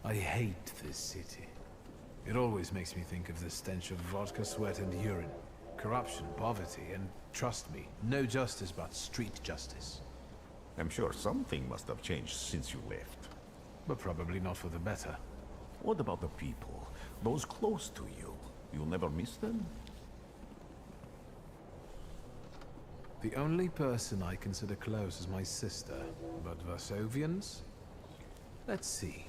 I hate this city. It always makes me think of the stench of vodka, sweat, and urine. Corruption, poverty, and trust me, no justice but street justice. I'm sure something must have changed since you left. But probably not for the better. What about the people? Those close to you? You'll never miss them? The only person I consider close is my sister. But Varsovians? Let's see.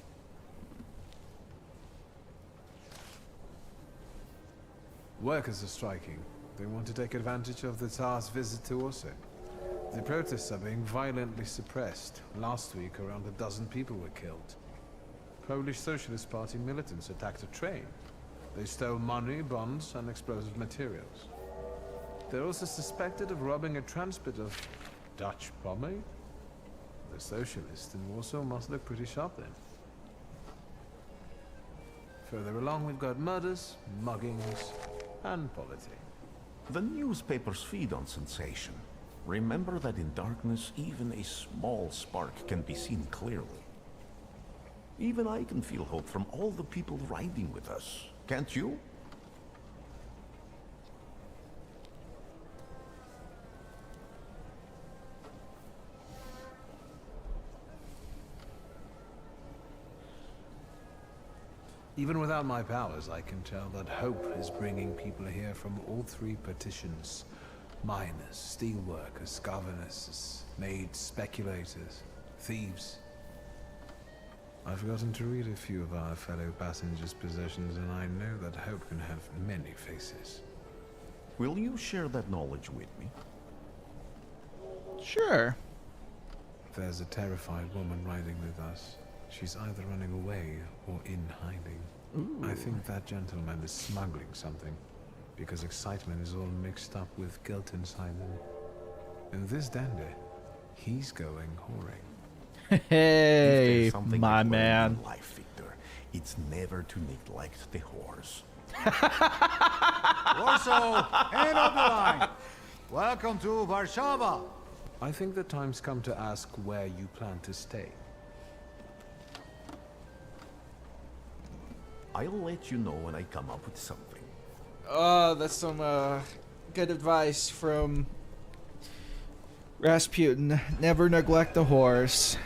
Workers are striking. They want to take advantage of the Tsar's visit to Warsaw. The protests are being violently suppressed. Last week, around a dozen people were killed. Polish Socialist Party militants attacked a train. They stole money, bonds, and explosive materials. They're also suspected of robbing a transport of Dutch pomade. The socialists in Warsaw must look pretty sharp then. Further along, we've got murders, muggings, and politics. The newspapers feed on sensation. Remember that in darkness, even a small spark can be seen clearly. Even I can feel hope from all the people riding with us. Can't you? Even without my powers, I can tell that hope is bringing people here from all three petitions. Miners, steelworkers, governors, maids, speculators, thieves. I've gotten to read a few of our fellow passengers' possessions, and I know that hope can have many faces. Will you share that knowledge with me? Sure. There's a terrified woman riding with us. She's either running away or in hiding. Ooh. I think that gentleman is smuggling something, because excitement is all mixed up with guilt inside him. And this dandy, he's going whoring. Hey, my I've learned man. in life, Victor, it's never to neglect the horse. Warsaw, end of the line. Welcome to Warszawa. I think the time's come to ask where you plan to stay. I'll let you know when I come up with something. That's some good advice from Rasputin. Never neglect the horse.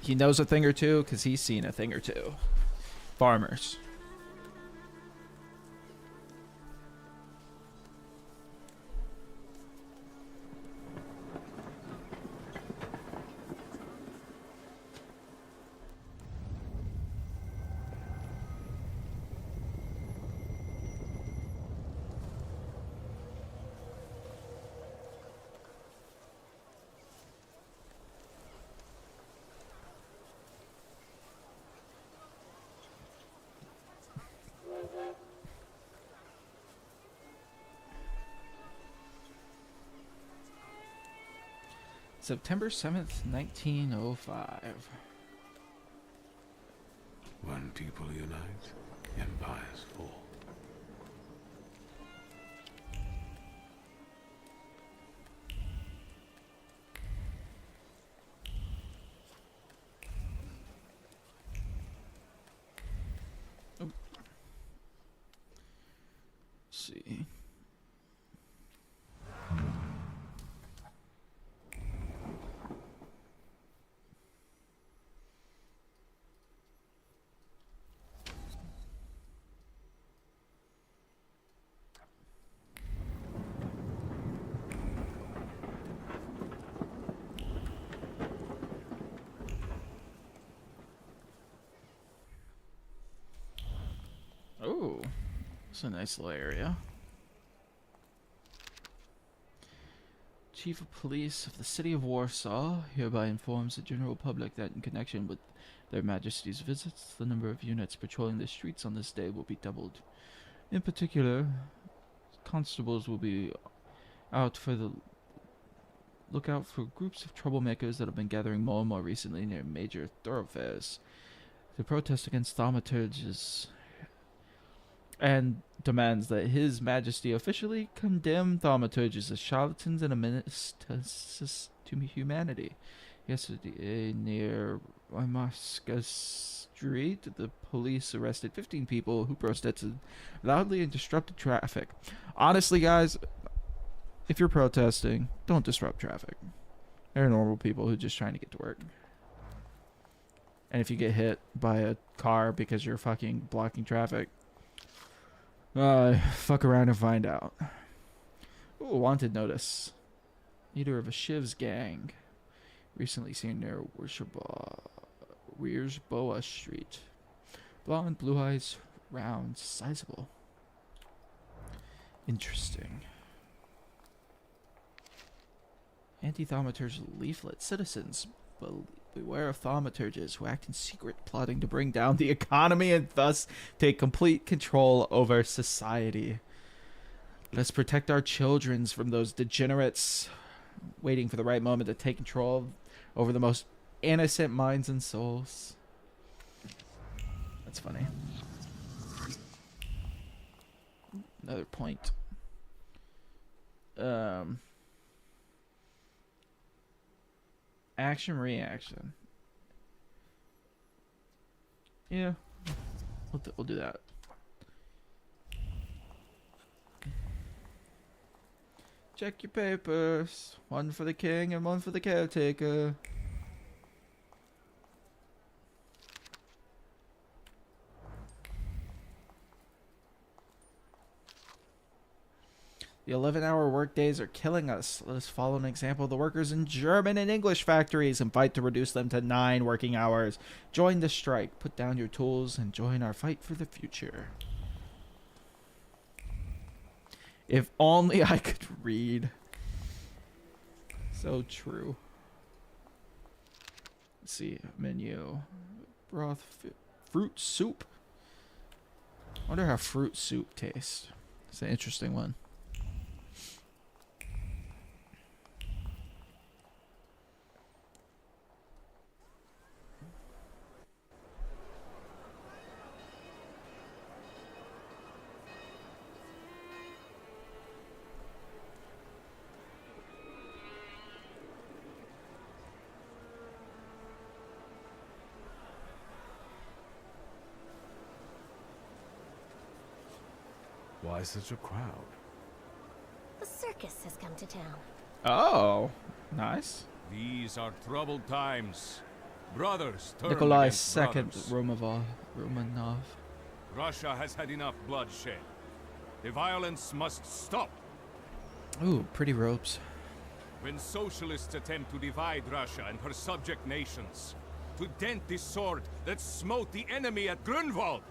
He knows a thing or two because he's seen a thing or two. Farmers. September 7th, 1905. When people unite, empires fall. Oh. Let's see. Oh, it's a nice little area. Chief of Police of the City of Warsaw hereby informs the general public that in connection with their Majesty's visits, the number of units patrolling the streets on this day will be doubled. In particular, constables will be out for the lookout for groups of troublemakers that have been gathering more and more recently near major thoroughfares. To protest against Thaumaturge's and demands that His Majesty officially condemn Thaumaturges as charlatans and a menace to humanity. Yesterday, near Rymarska Street, the police arrested 15 people who protested loudly and disrupted traffic. Honestly, guys, if you're protesting, don't disrupt traffic. They're normal people who are just trying to get to work. And if you get hit by a car because you're fucking blocking traffic, fuck around and find out. Ooh, wanted notice. Leader of a Shiv's gang. Recently seen near Wierzboa Street. Blonde, blue eyes, round, sizable. Interesting. Anti-Thaumaturge leaflet. Citizens, beware of Thaumaturges who act in secret, plotting to bring down the economy and thus take complete control over society. Let's protect our children from those degenerates waiting for the right moment to take control over the most innocent minds and souls. That's funny. Another point. Action reaction. Yeah, we'll do that. Check your papers. One for the king and one for the caretaker. The 11-hour workdays are killing us. Let us follow an example of the workers in German and English factories and fight to reduce them to 9 working hours. Join the strike. Put down your tools and join our fight for the future. If only I could read. So true. Let's see. Menu. Broth. Fruit soup. I wonder how fruit soup tastes. It's an interesting one. Why such a crowd? The circus has come to town. Oh, nice. These are troubled times. Brothers turn Nikolai against II brothers. Romanov. Russia has had enough bloodshed. The violence must stop. Ooh, pretty robes. When socialists attempt to divide Russia and her subject nations, to dent the sword that smote the enemy at Grunwald,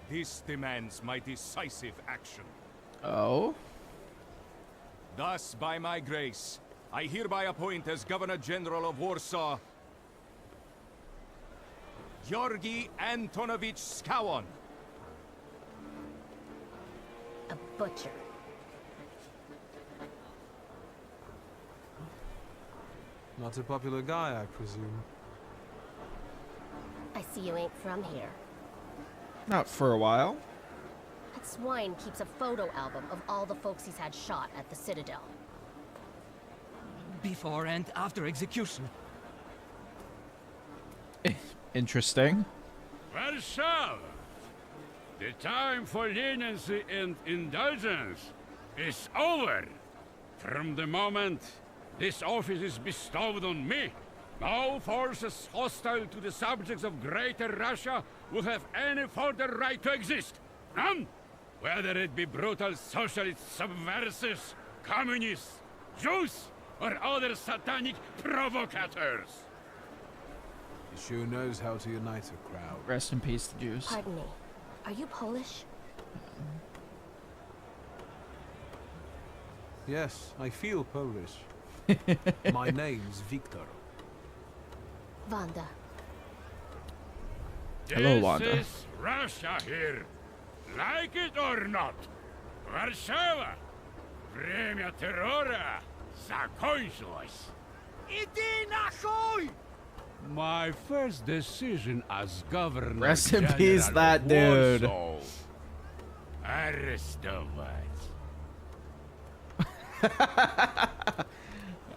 this demands my decisive action. Oh? Thus, by my grace, I hereby appoint as Governor General of Warsaw, Georgi Antonovich Skowon. A butcher. Not a popular guy, I presume. I see you ain't from here. Not for a while. That swine keeps a photo album of all the folks he's had shot at the Citadel. Before and after execution. Interesting. Warsaw! The time for leniency and indulgence is over. From the moment this office is bestowed on me, no forces hostile to the subjects of Greater Russia will have any further right to exist. None! Whether it be brutal socialist subversives, communists, Jews, or other satanic provocators. He sure knows how to unite a crowd. Rest in peace, the Jews. Pardon me. Are you Polish? Yes, I feel Polish. My name's Victor. Wanda. Hello, Wanda. This is Russia here. Like it or not. Warszawa. Время террора закончилось. Иди нахуй! My first decision as governor. Rest in peace, that dude. Arrestovать.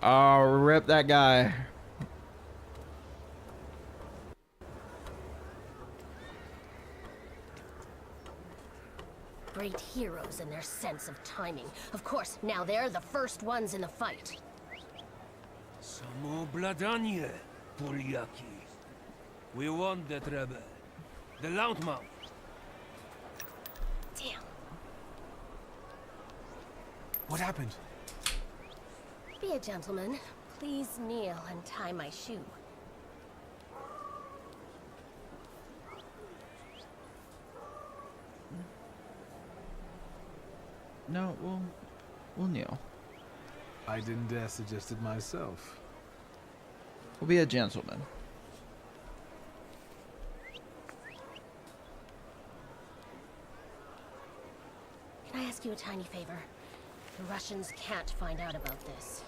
Oh, rip that guy. Great heroes in their sense of timing. Of course, now they're the first ones in the fight. Samobladanie, Polyaki. We won that rebel. The Loudmouth. Damn. What happened? Be a gentleman. Please kneel and tie my shoe. No, we'll kneel. I didn't dare suggest it myself. We'll be a gentleman. Can I ask you a tiny favor? The Russians can't find out about this.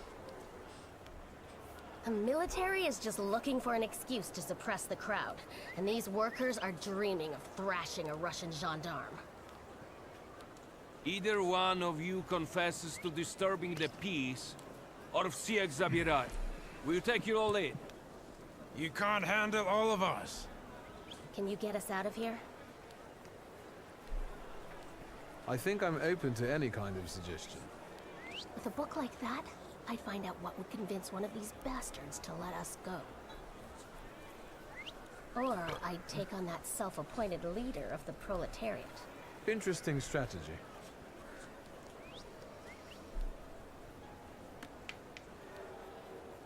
The military is just looking for an excuse to suppress the crowd, and these workers are dreaming of thrashing a Russian gendarme. Either one of you confesses to disturbing the peace, or всех забирать. We'll take you all in. You can't handle all of us. Can you get us out of here? I think I'm open to any kind of suggestion. With a book like that, I'd find out what would convince one of these bastards to let us go. Or I'd take on that self-appointed leader of the proletariat. Interesting strategy.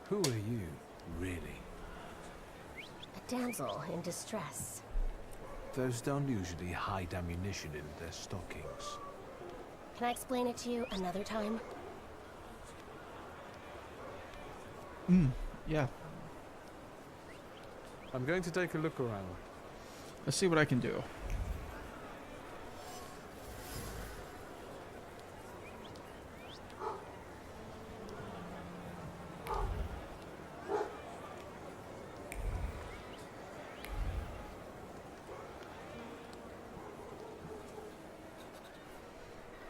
Who are you, really? A damsel in distress. Those don't usually hide ammunition in their stockings. Can I explain it to you another time? Yeah. I'm going to take a look around. Let's see what I can do.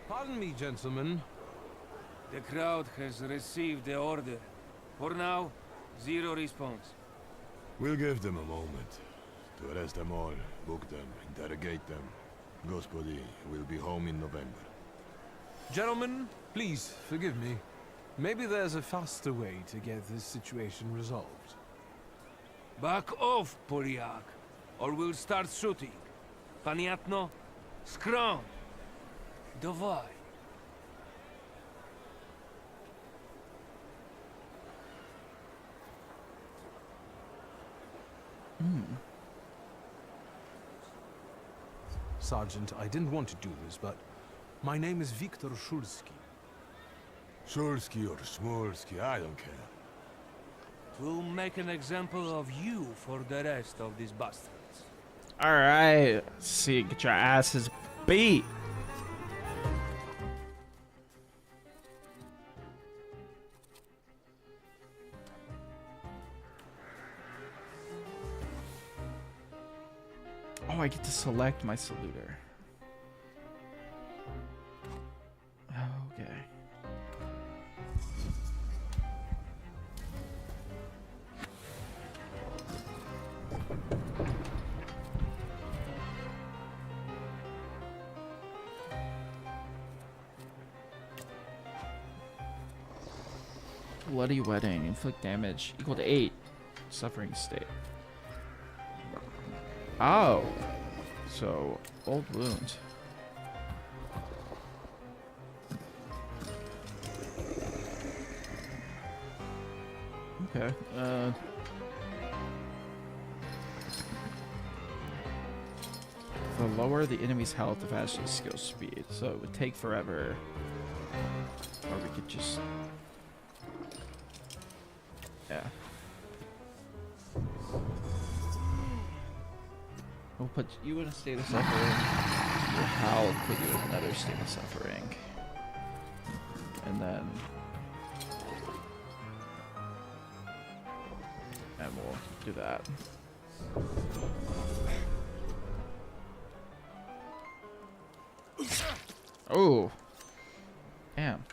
Pardon me, gentlemen. The crowd has received the order. For now, zero response. We'll give them a moment. To arrest them all, book them, interrogate them. Gospodi will be home in November. Gentlemen, please, forgive me. Maybe there's a faster way to get this situation resolved. Back off, Polyak, or we'll start shooting. Paniatno? Skron! Dawaj. Sergeant, I didn't want to do this, but my name is Viktor Shulsky. Shulsky or Smolsky, I don't care. We'll make an example of you for the rest of these bastards. Alright. See, get your asses beat. Oh, I get to select my saluter. Okay. Bloody wedding. Inflict damage equal to 8. Suffering state. Oh. So, old wounds. Okay. The lower the enemy's health, the faster the skill speed. So it would take forever. Or we could just... Yeah. We'll put you in a state of suffering. Your Hal will put you in another state of suffering. And then... And we'll do that. Oh! Damn.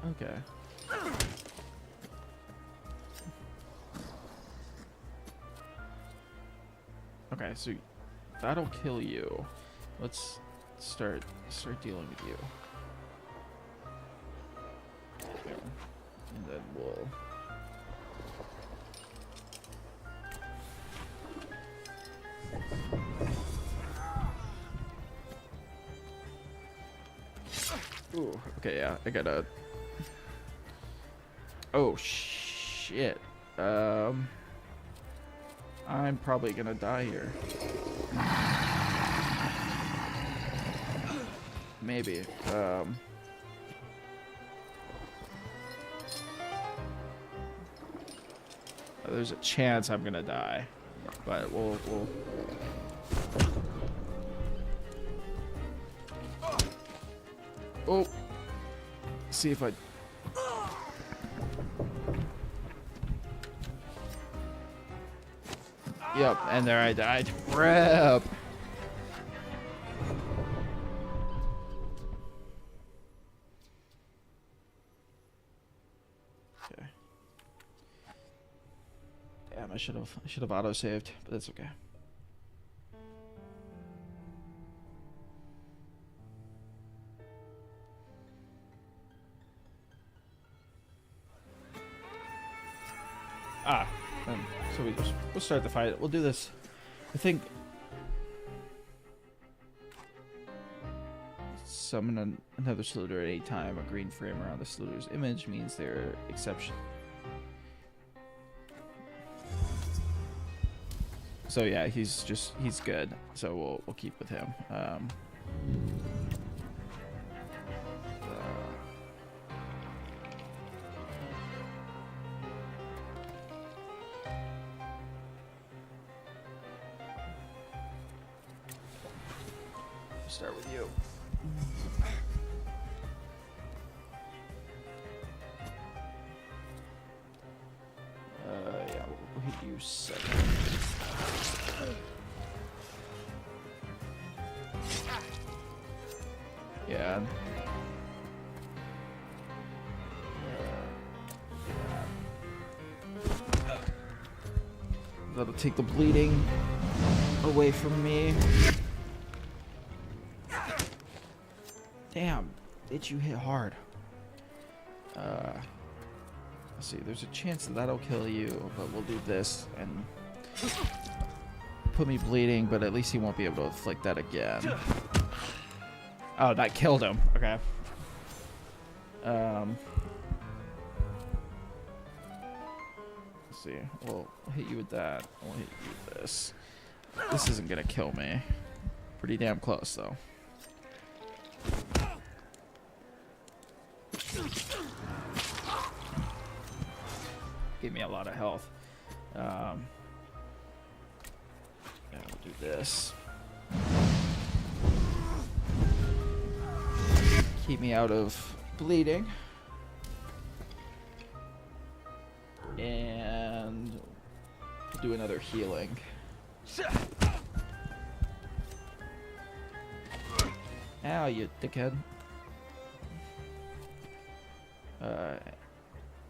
Okay. Okay, so that'll kill you. Let's start dealing with you. There. And then we'll... Ooh, okay, yeah, I gotta... Oh, shit. I'm probably gonna die here. Maybe. There's a chance I'm gonna die, but we'll Oh. See if I... Yep, and there I died. Rip. Okay. Damn, I should have auto-saved, but that's okay. So we'll start the fight. We'll do this. I think summon another saluter at any time. A green frame around the saluter's image means they're exception. So yeah, he's good. So we'll keep with him. Start with you. Yeah, we'll hit you second. Yeah. That'll take the bleeding away from me. Damn, bitch, you hit hard. Let's see, there's a chance that'll kill you, but we'll do this and put me bleeding, but at least he won't be able to inflict that again. Oh, that killed him. Okay. Let's see. We'll hit you with that. We'll hit you with this. This isn't gonna kill me. Pretty damn close, though. Gave me a lot of health. Yeah, we'll do this. Keep me out of bleeding. And do another healing. Ow, you dickhead.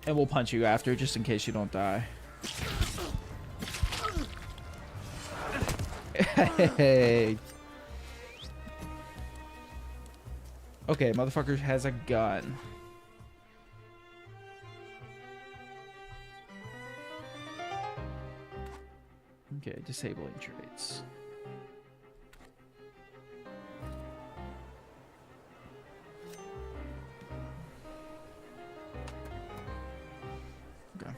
And we'll punch you after, just in case you don't die. Hey. Okay, motherfucker has a gun. Okay, disabling traits. Okay.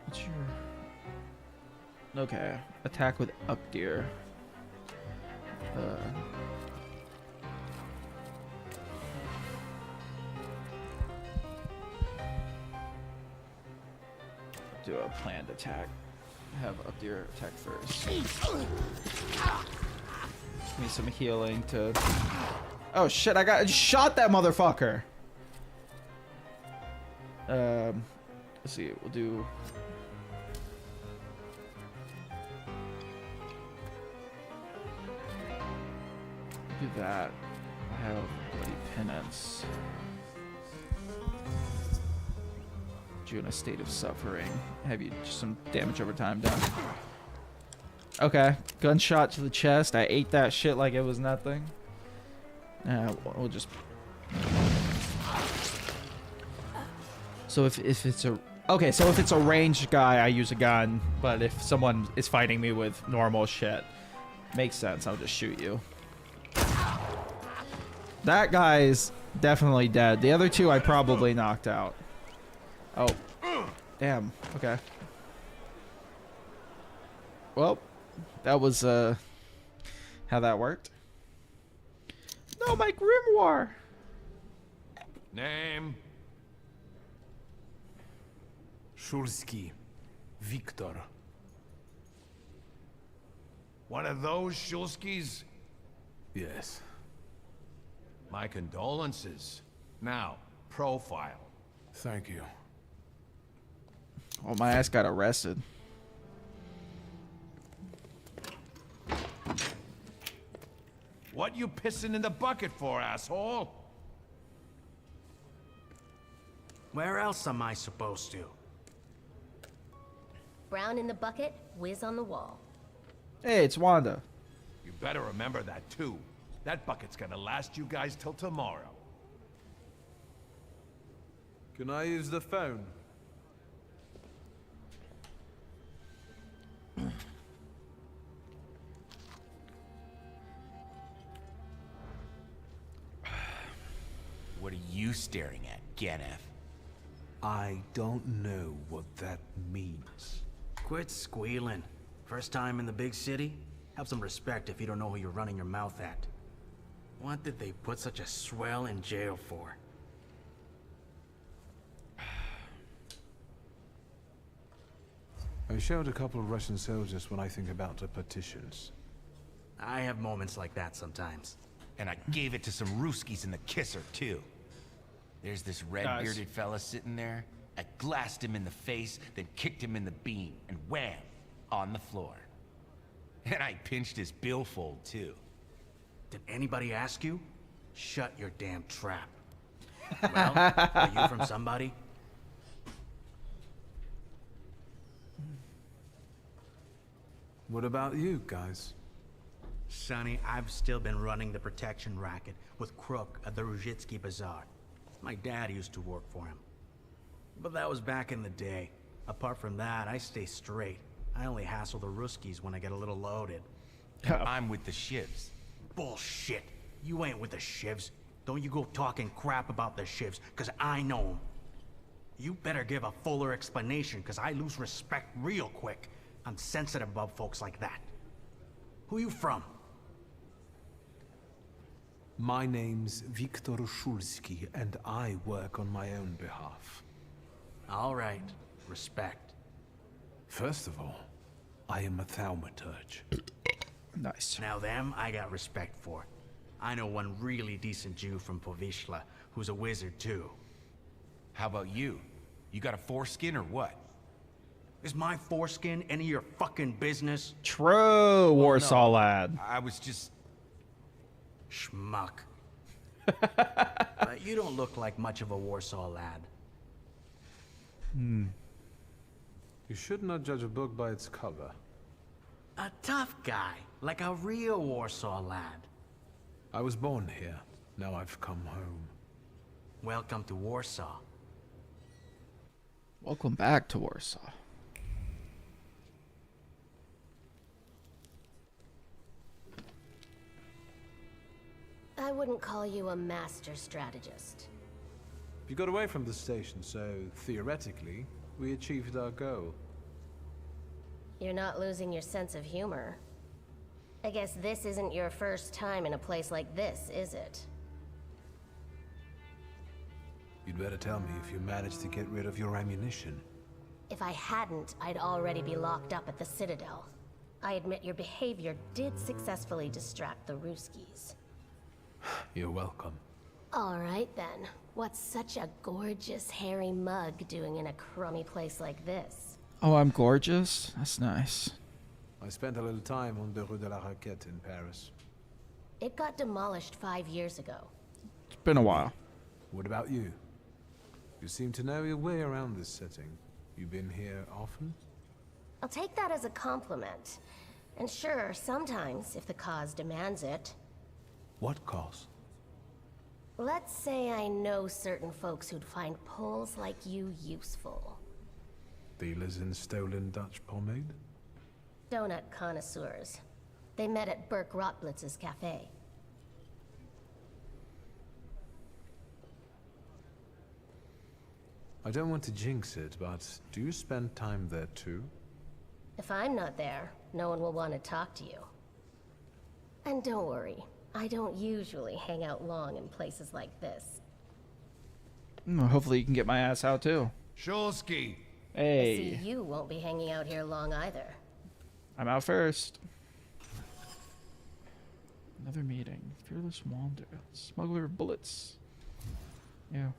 What's your... Okay, attack with up deer. Do a planned attack. Have up deer attack first. Give me some healing to... Oh shit, I got shot that motherfucker! Let's see, we'll do... Do that. I have bloody penance. Put you in a state of suffering. Have you just some damage over time done? Okay, gunshot to the chest. I ate that shit like it was nothing. We'll just. So if it's a okay, so if it's a ranged guy, I use a gun. But if someone is fighting me with normal shit, makes sense. I'll just shoot you. That guy's definitely dead. The other two I probably knocked out. Oh. Damn. Okay. Well, that was how that worked. No, my grimoire. Name? Shulski. One of those Shulskis? Yes. My condolences. Now, profile. Thank you. Oh, my ass got arrested. What you pissing in the bucket for, asshole? Where else am I supposed to? Brown in the bucket, whiz on the wall. Hey, it's Wanda. You better remember that, too. That bucket's gonna last you guys till tomorrow. Can I use the phone? What are you staring at, Ganef? I don't know what that means. Quit squealing. First time in the big city? Have some respect if you don't know who you're running your mouth at. What did they put such a swell in jail for? I showed a couple of Russian soldiers when I think about the petitions. I have moments like that sometimes. And I gave it to some Ruskies in the kisser, too. There's this red-bearded fella sitting there. I glassed him in the face, then kicked him in the bean, and wham! On the floor. And I pinched his billfold, too. Did anybody ask you? Shut your damn trap. Well, are you from somebody? What about you guys? Sonny, I've still been running the protection racket with Crook at the Ruzhitsky Bazaar. My dad used to work for him. But that was back in the day. Apart from that, I stay straight. I only hassle the Ruskies when I get a little loaded. I'm with the shivs. Bullshit. You ain't with the shivs. Don't you go talking crap about the shivs, cause I know them. You better give a fuller explanation, cause I lose respect real quick. I'm sensitive about folks like that. Who you from? My name's Viktor Shulsky, and I work on my own behalf. All right. Respect. First of all, I am a Thaumaturge. Nice. Now them, I got respect for. I know one really decent Jew from Povishla, who's a wizard too. How about you? You got a foreskin or what? Is my foreskin any of your fucking business? True, Warsaw lad. I was just... Schmuck. But you don't look like much of a Warsaw lad. You should not judge a book by its cover. A tough guy, like a real Warsaw lad. I was born here. Now I've come home. Welcome to Warsaw. Welcome back to Warsaw. I wouldn't call you a master strategist. You got away from the station, so theoretically, we achieved our goal. You're not losing your sense of humor. I guess this isn't your first time in a place like this, is it? You'd better tell me if you managed to get rid of your ammunition. If I hadn't, I'd already be locked up at the Citadel. I admit your behavior did successfully distract the Ruskies. You're welcome. All right then. What's such a gorgeous, hairy mug doing in a crummy place like this? Oh, I'm gorgeous? That's nice. I spent a little time on the Rue de la Raquette in Paris. It got demolished 5 years ago. It's been a while. What about you? You seem to know your way around this setting. You been here often? I'll take that as a compliment. And sure, sometimes, if the cause demands it. What cause? Let's say I know certain folks who'd find poles like you useful. Dealers in stolen Dutch pomade? Donut connoisseurs. They met at Burke Rotblitz's cafe. I don't want to jinx it, but do you spend time there too? If I'm not there, no one will want to talk to you. And don't worry, I don't usually hang out long in places like this. Hopefully you can get my ass out too. Shulsky! Hey. I see you won't be hanging out here long either. I'm out first. Another meeting. Fearless Wander. Smuggler of bullets. Yeah.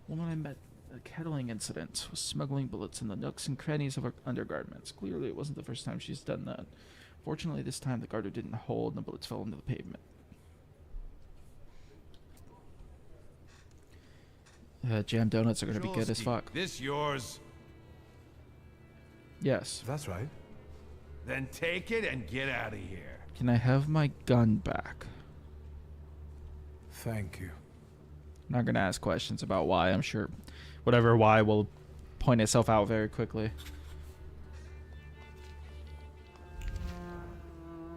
Woman I met at a kettling incident was smuggling bullets in the nooks and crannies of her undergarments. Clearly it wasn't the first time she's done that. Fortunately, this time the garter didn't hold and the bullets fell into the pavement. Jam donuts are going to be good as fuck. This yours? Yes. That's right. Then take it and get out of here. Can I have my gun back? Thank you. I'm not going to ask questions about why. I'm sure whatever why will point itself out very quickly.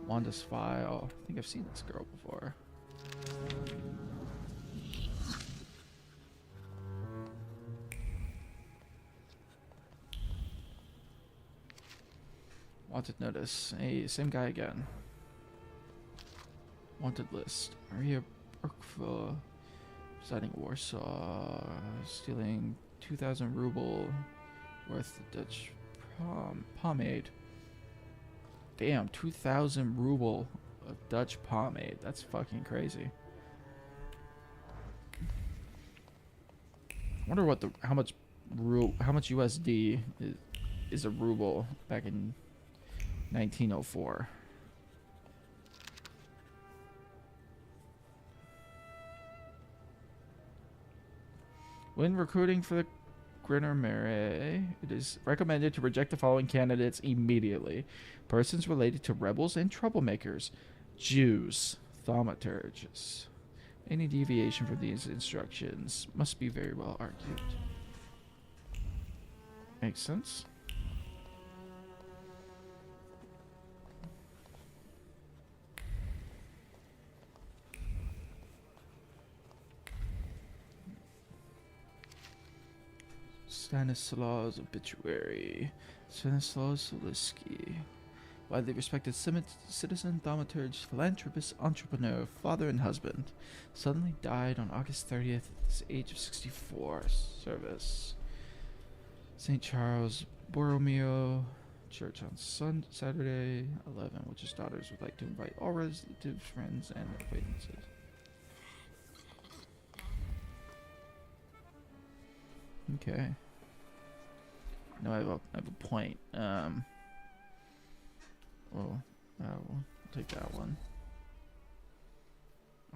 Wanda's file. I think I've seen this girl before. Wanted notice. Hey, same guy again. Wanted list. Maria Brookville, residing in Warsaw, stealing 2,000 ruble worth of Dutch pomade. Damn, 2,000 ruble of Dutch pomade. That's fucking crazy. I wonder what how much USD is a ruble back in 1904. When recruiting for the Grenadier, it is recommended to reject the following candidates immediately: persons related to rebels and troublemakers, Jews, thaumaturges. Any deviation from these instructions must be very well argued. Makes sense. Stanislaus obituary. Stanislaus Soliski. Widely respected citizen, thaumaturge, philanthropist, entrepreneur, father, and husband. Suddenly died on August 30th at the age of 64. Service. St. Charles Borromeo Church on Saturday 11, which his daughters would like to invite all relatives, friends, and acquaintances. Okay. No, I have a point. Well, we'll take that one.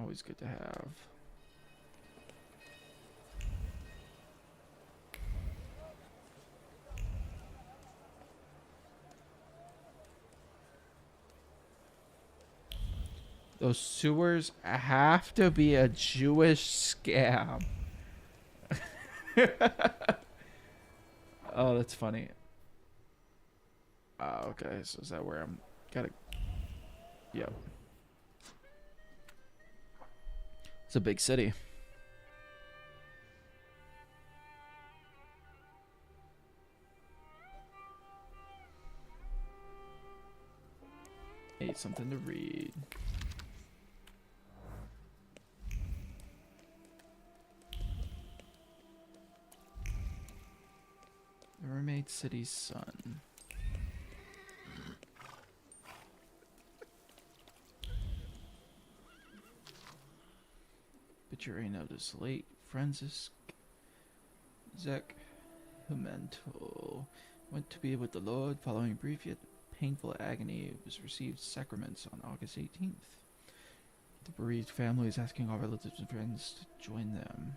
Always good to have. Those sewers have to be a Jewish scam. Oh, that's funny. Okay, so is that where I'm gotta... Yep. It's a big city. Need something to read. The Mermaid City's son. Obituary notice. Late Francis Zek Humental went to be with the Lord following brief yet painful agony. Was received sacraments on August 18th. The bereaved family is asking all relatives and friends to join them.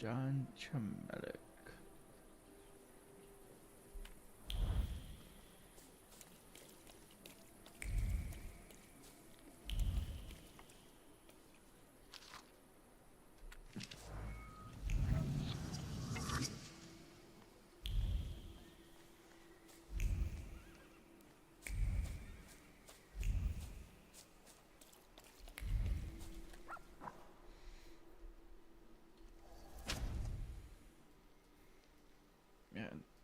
John Chamelik.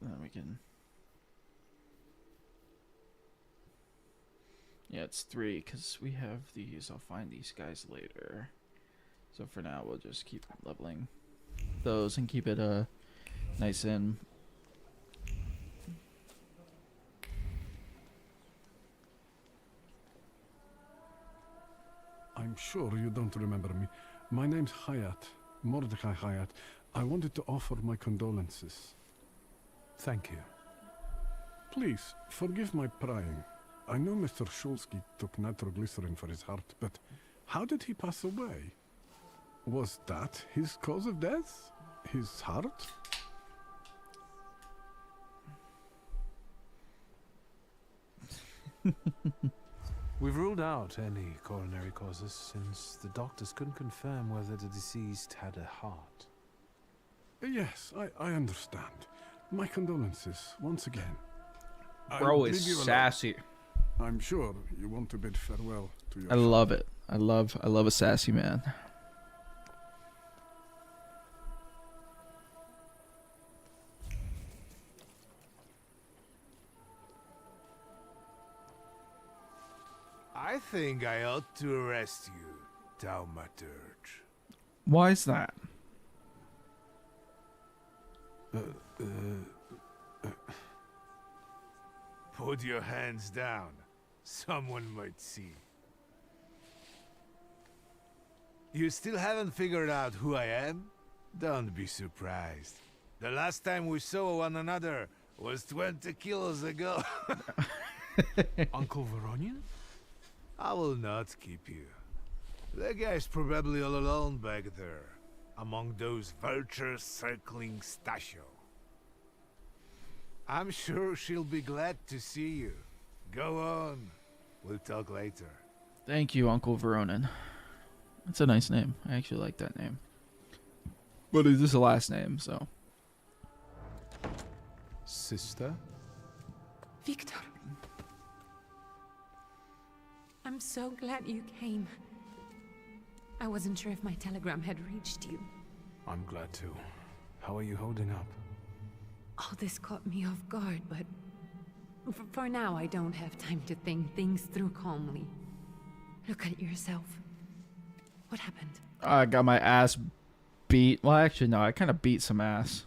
Then we can... Yeah, it's 3, because we have these. I'll find these guys later. So for now, we'll just keep leveling those and keep it nice and... I'm sure you don't remember me. My name's Hayat, Mordecai Hayat. I wanted to offer my condolences. Thank you. Please, forgive my prying. I know Mr. Shulsky took nitroglycerin for his heart, but how did he pass away? Was that his cause of death? His heart? We've ruled out any coronary causes since the doctors couldn't confirm whether the deceased had a heart. Yes, I understand. My condolences, once again. Bro I'll is leave you alone. sassy. I'm sure you want to bid farewell to your... I love it. I love a sassy man. I think I ought to arrest you, Thaumaturge. Why is that? Put your hands down. Someone might see. You still haven't figured out who I am? Don't be surprised. The last time we saw one another was 20 kilos ago. Uncle Veronian? I will not keep you. The guy's probably all alone back there, among those vultures circling Stasio. I'm sure she'll be glad to see you. Go on. We'll talk later. Thank you, Uncle Veronin. That's a nice name. I actually like that name. But it is a last name, so. Sister? Victor. I'm so glad you came. I wasn't sure if my telegram had reached you. I'm glad too. How are you holding up? All this caught me off guard, but for now I don't have time to think things through calmly. Look at yourself. What happened? I got my ass beat. Well, actually, no. I kind of beat some ass.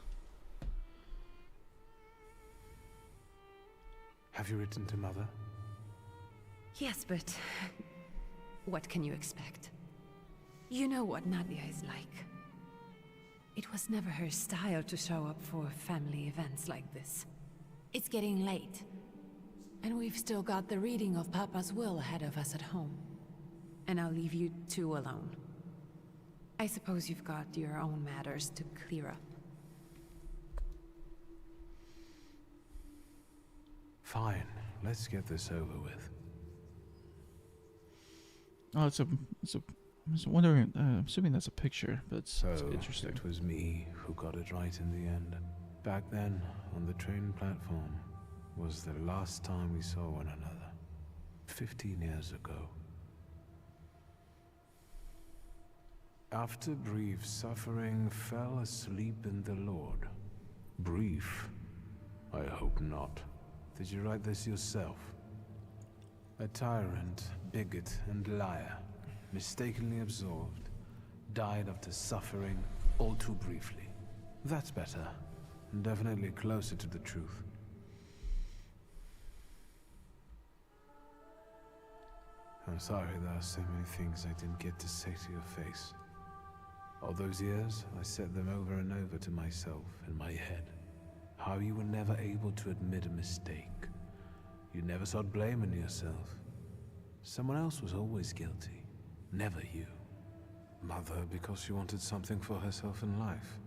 Have you written to Mother? Yes, but what can you expect? You know what Nadia is like. It was never her style to show up for family events like this. It's getting late, and we've still got the reading of Papa's will ahead of us at home. And I'll leave you two alone. I suppose you've got your own matters to clear up. Fine, let's get this over with. Oh, I was wondering. I'm assuming that's a picture, but it's interesting. It was me who got it right in the end. Back then, on the train platform, was the last time we saw one another. 15 years ago. After brief suffering, fell asleep in the Lord. Brief? I hope not. Did you write this yourself? A tyrant, bigot, and liar, mistakenly absolved, died after suffering all too briefly. That's better. Definitely closer to the truth. I'm sorry there are so many things I didn't get to say to your face. All those years, I said them over and over to myself in my head. How you were never able to admit a mistake. You never sought blame in yourself. Someone else was always guilty, never you. Mother, because she wanted something for herself in life.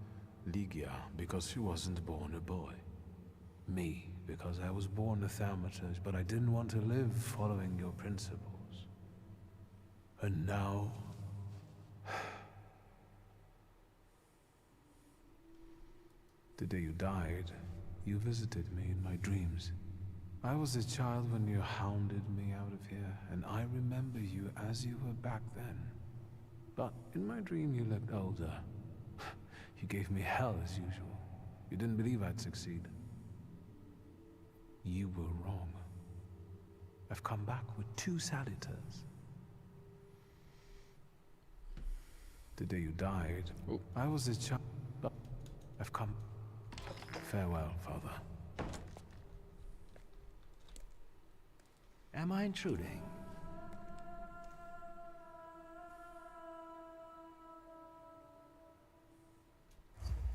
Ligia, because she wasn't born a boy. Me, because I was born a Thaumaturge, but I didn't want to live following your principles. And now... The day you died, you visited me in my dreams. I was a child when you hounded me out of here, and I remember you as you were back then. But in my dream you looked older. You gave me hell as usual. You didn't believe I'd succeed. You were wrong. I've come back with 2 saluters. The day you died, I was a child. I've come. Farewell, Father. Am I intruding?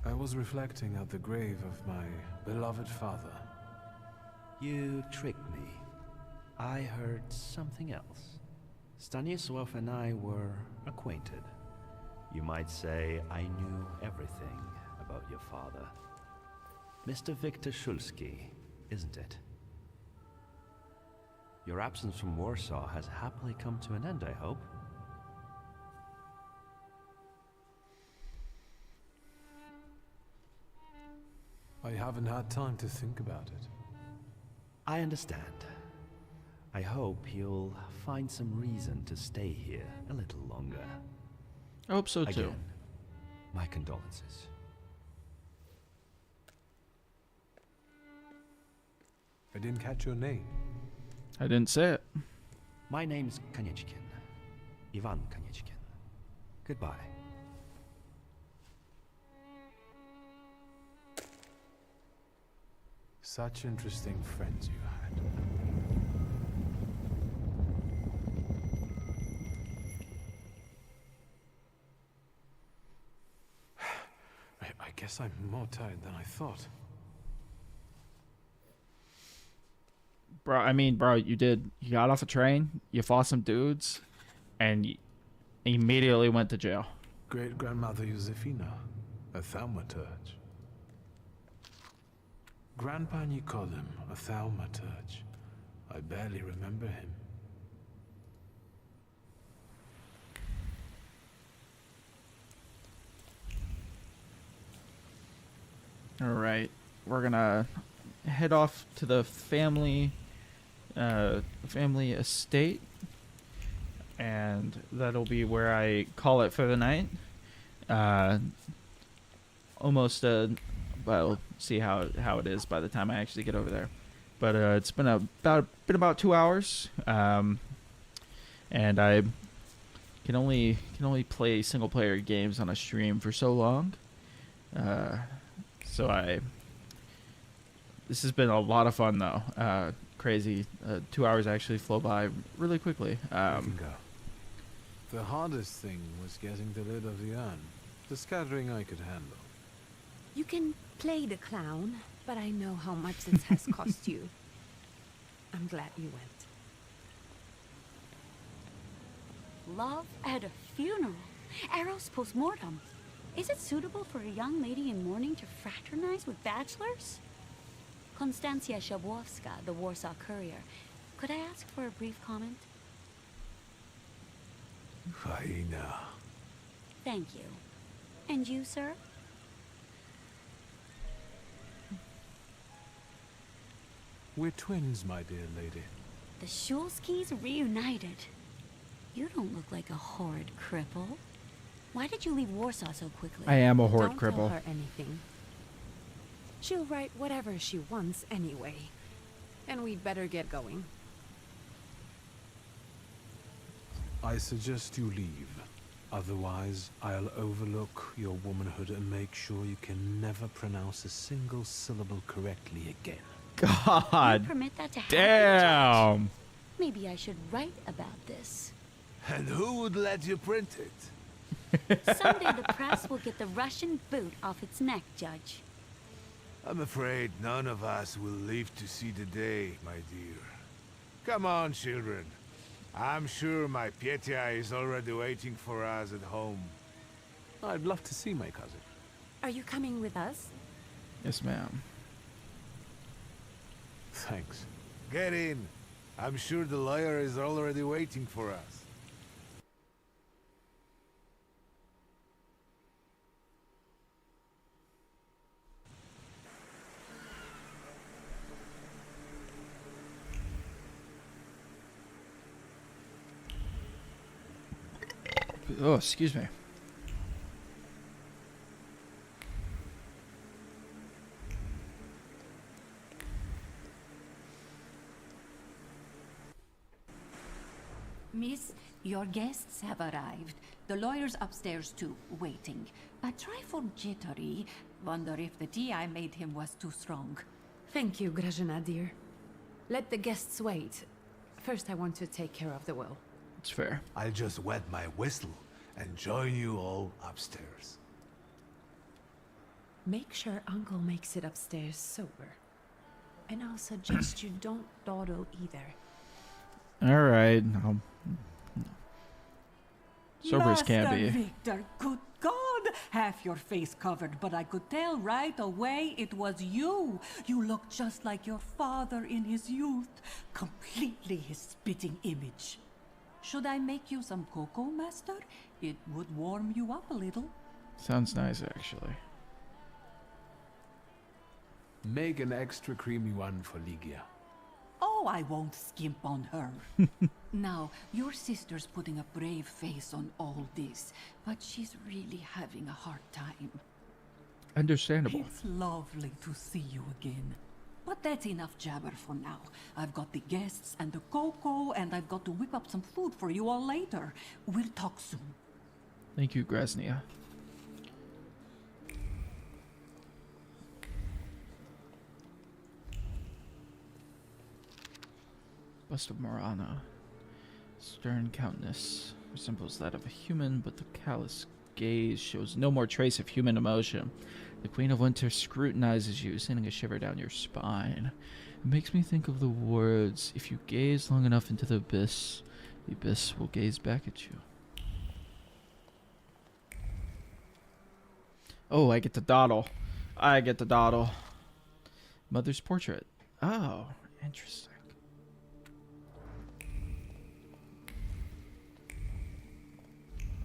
I was reflecting at the grave of my beloved father. You tricked me. I heard something else. Stanisław and I were acquainted. You might say I knew everything about your father. Mr. Victor Szulski, isn't it? Your absence from Warsaw has happily come to an end, I hope. I haven't had time to think about it. I understand. I hope you'll find some reason to stay here a little longer. I hope so too. Again, my condolences. I didn't catch your name. I didn't say it. My name's Konieczkin. Ivan Konieczkin. Goodbye. Such interesting friends you had. I guess I'm more tired than I thought. Bro, you got off a train, you fought some dudes, and you immediately went to jail. Great-grandmother Josefina, a Thaumaturge. Grandpa Nikodem, a Thaumaturge. I barely remember him. All right, we're gonna head off to the family estate, and that'll be where I call it for the night. Well, see how it is by the time I actually get over there. But it's been about 2 hours, and I can only play single player games on a stream for so long. This has been a lot of fun though. Crazy. 2 hours actually flow by really quickly. I can go. The hardest thing was getting the lid of the urn. The scattering I could handle. You can play the clown, but I know how much this has cost you. I'm glad you went. Love at a funeral. Eros post-mortem. Is it suitable for a young lady in mourning to fraternize with bachelors? Konstancja Szabłowska, the Warsaw Courier. Could I ask for a brief comment? Faina. Thank you. And you, sir? We're twins, my dear lady. The Szulskis reunited. You don't look like a horrid cripple. Why did you leave Warsaw so quickly? I am a horrid Don't cripple. tell her anything. She'll write whatever she wants anyway. And we'd better get going. I suggest you leave. Otherwise, I'll overlook your womanhood and make sure you can never pronounce a single syllable correctly again. God You permit that to happen, damn. Judge? Maybe I should write about this. And who would let you print it? Someday the press will get the Russian boot off its neck, Judge. I'm afraid none of us will live to see the day, my dear. Come on, children. I'm sure my Petya is already waiting for us at home. I'd love to see my cousin. Are you coming with us? Yes, ma'am. Thanks. Get in. I'm sure the lawyer is already waiting for us. Oh, excuse me. Miss, your guests have arrived. The lawyer's upstairs too, waiting. A trifle jittery. Wonder if the tea I made him was too strong. Thank you, Grażyna, dear. Let the guests wait. First, I want to take care of the will. It's fair. I'll just wet my whistle and join you all upstairs. Make sure Uncle makes it upstairs sober. And I'll suggest you don't dawdle either. All right. Sober as can Master be. Victor, good God! Half your face covered, but I could tell right away it was you. You look just like your father in his youth. Completely his spitting image. Should I make you some cocoa, Master? It would warm you up a little. Sounds nice, actually. Make an extra creamy one for Ligia. Oh, I won't skimp on her. Now, your sister's putting a brave face on all this, but she's really having a hard time. Understandable. It's lovely to see you again. But that's enough jabber for now. I've got the guests and the cocoa, and I've got to whip up some food for you all later. We'll talk soon. Thank you, Grasnia. Bust of Morana. Stern countenance resembles that of a human, but the callous gaze shows no more trace of human emotion. The Queen of Winter scrutinizes you, sending a shiver down your spine. It makes me think of the words, if you gaze long enough into the abyss will gaze back at you. Oh, I get to dawdle. I get to dawdle. Mother's portrait. Oh, interesting.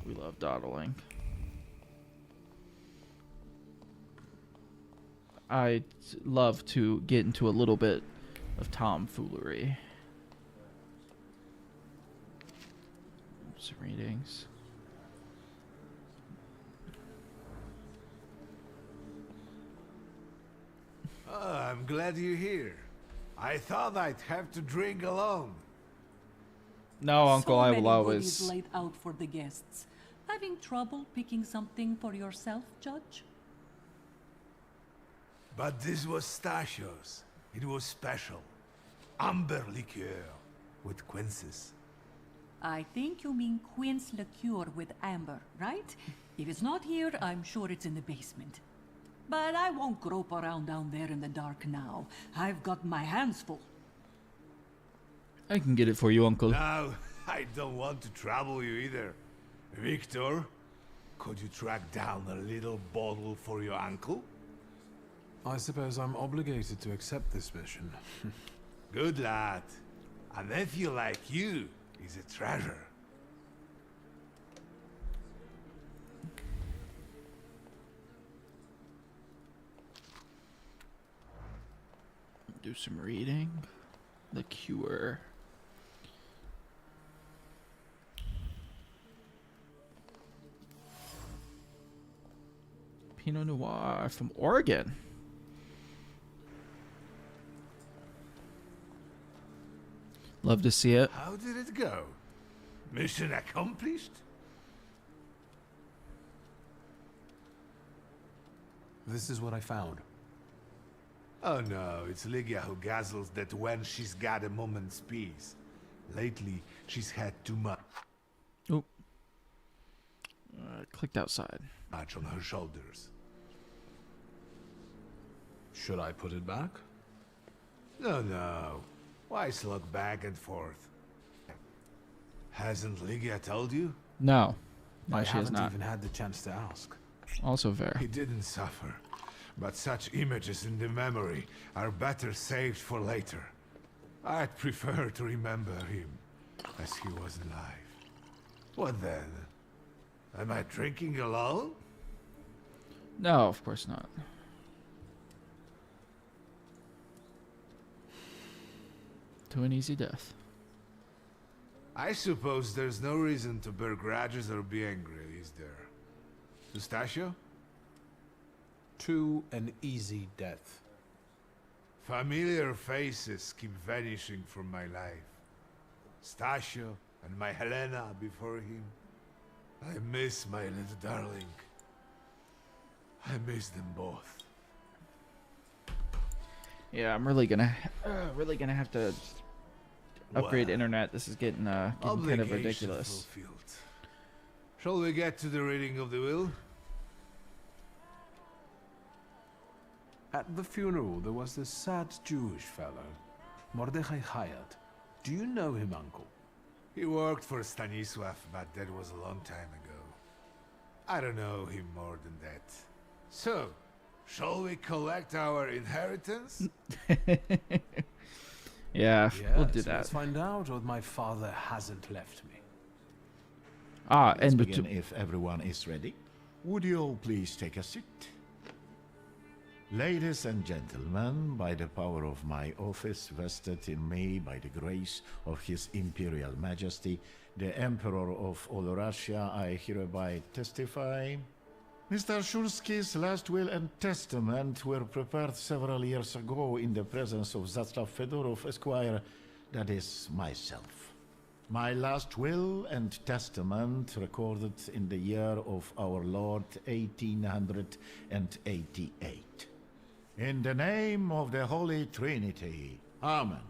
We love dawdling. I love to get into a little bit of tomfoolery. Some readings. Oh, I'm glad you're here. I thought I'd have to drink alone. No, Uncle, I will goodies always. laid out for the guests. Having trouble picking something for yourself, Judge? But this was Stashio's. It was special. Amber liqueur with quinces. I think you mean quince liqueur with amber, right? If it's not here, I'm sure it's in the basement. But I won't grope around down there in the dark now. I've got my hands full. I can get it for you, Uncle. No, I don't want to trouble you either. Victor, could you track down a little bottle for your uncle? I suppose I'm obligated to accept this mission. Good lad. A nephew like you is a treasure. Do some reading. The Cure. Pinot Noir from Oregon. Love to see it. How did it go? Mission accomplished? This is what I found. Oh no, it's Ligia who guzzles that when she's got a moment's peace. Lately, she's had too much. Oop. Clicked outside. Much on her shoulders. Should I put it back? No. Why slug back and forth? Hasn't Ligia told you? No. No, I she has haven't not. even had the chance to ask. Also fair. He didn't suffer. But such images in the memory are better saved for later. I'd prefer to remember him as he was alive. What then? Am I drinking alone? No, of course not. To an easy death. I suppose there's no reason to bear grudges or be angry, is there? Eustachio? To an easy death. Familiar faces keep vanishing from my life. Eustachio, and my Helena before him. I miss my little darling. I miss them both. Yeah, I'm really gonna have to upgrade internet. This is getting kind of Obligation ridiculous. fulfilled. Shall we get to the reading of the will? At the funeral, there was this sad Jewish fellow, Mordechai Hayat. Do you know him, Uncle? He worked for Stanisław, but that was a long time ago. I don't know him more than that. So, shall we collect our inheritance? Yeah, we'll do Yes, that. Let's find out what my father hasn't left me. Ah, Let's and begin if everyone is ready. Would you all please take a seat? Ladies and gentlemen, by the power of my office vested in me by the grace of His Imperial Majesty, the Emperor of all Russia, I hereby testify. Mr. Shulski's last will and testament were prepared several years ago in the presence of Zaslav Fedorov, Esquire, that is, myself. My last will and testament recorded in the year of our Lord 1888. In the name of the Holy Trinity. Amen.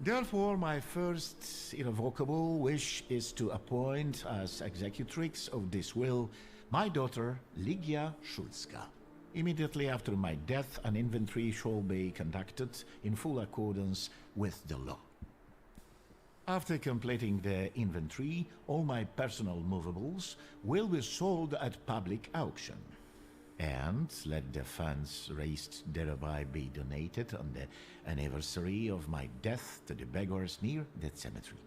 Therefore, my first irrevocable wish is to appoint as executrix of this will my daughter, Ligia Szulska. Immediately after my death, an inventory shall be conducted in full accordance with the law. After completing the inventory, all my personal movables will be sold at public auction. And let the funds raised thereby be donated on the anniversary of my death to the beggars near that cemetery.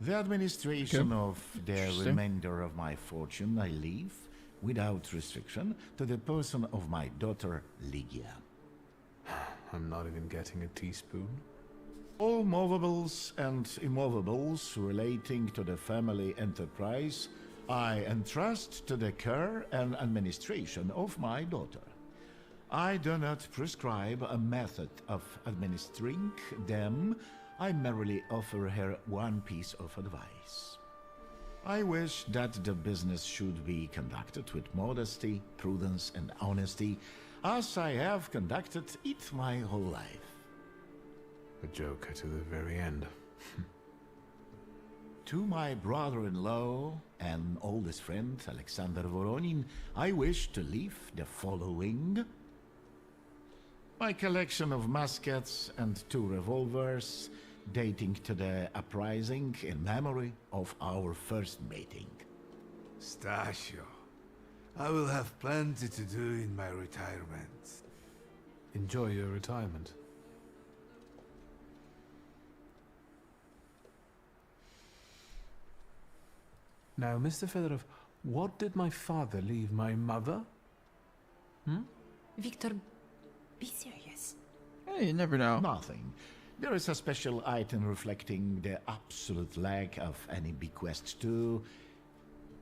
The administration of the remainder of my fortune I leave, without restriction, to the person of my daughter Ligia. I'm not even getting a teaspoon. All movables and immovables relating to the family enterprise I entrust to the care and administration of my daughter. I do not prescribe a method of administering them. I merely offer her one piece of advice. I wish that the business should be conducted with modesty, prudence, and honesty, as I have conducted it my whole life. A joker to the very end. To my brother-in-law and oldest friend, Alexander Voronin, I wish to leave the following. My collection of muskets and 2 revolvers, dating to the uprising in memory of our first meeting. Stasio, I will have plenty to do in my retirement. Enjoy your retirement. Now, Mr. Fedorov, what did my father leave my mother? Victor, be serious. Hey, you never know. Nothing. There is a special item reflecting the absolute lack of any bequest to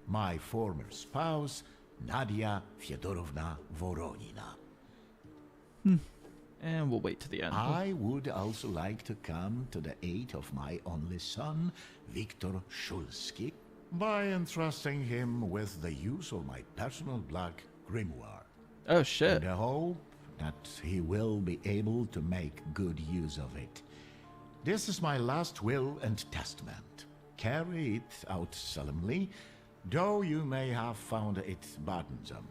my former spouse, Nadia Fyodorovna Voronina. And we'll wait to the end. I would also like to come to the aid of my only son, Viktor Shulski, by entrusting him with the use of my personal black grimoire. Oh, shit. In the hope that he will be able to make good use of it. This is my last will and testament. Carry it out solemnly, though you may have found it burdensome.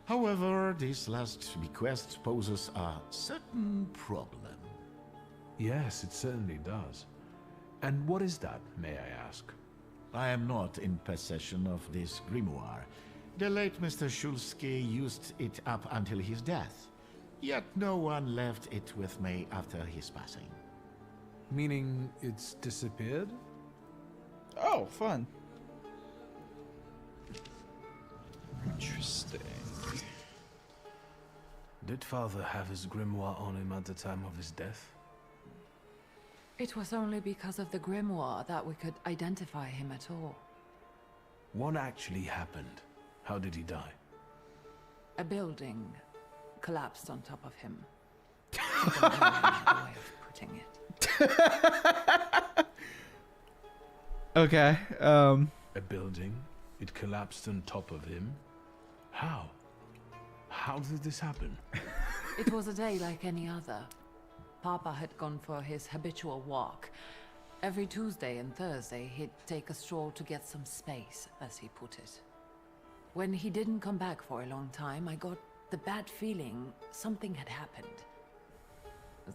However, this last bequest poses a certain problem. Yes, it certainly does. And what is that, may I ask? I am not in possession of this grimoire. The late Mr. Shulski used it up until his death, yet no one left it with me after his passing. Meaning it's disappeared? Oh, fun. Interesting. Did father have his grimoire on him at the time of his death? It was only because of the grimoire that we could identify him at all. What actually happened? How did he die? A building collapsed on top of him. I don't know another way of putting it. Okay. A building? It collapsed on top of him? How? How did this happen? It was a day like any other. Papa had gone for his habitual walk. Every Tuesday and Thursday, he'd take a stroll to get some space, as he put it. When he didn't come back for a long time, I got the bad feeling something had happened.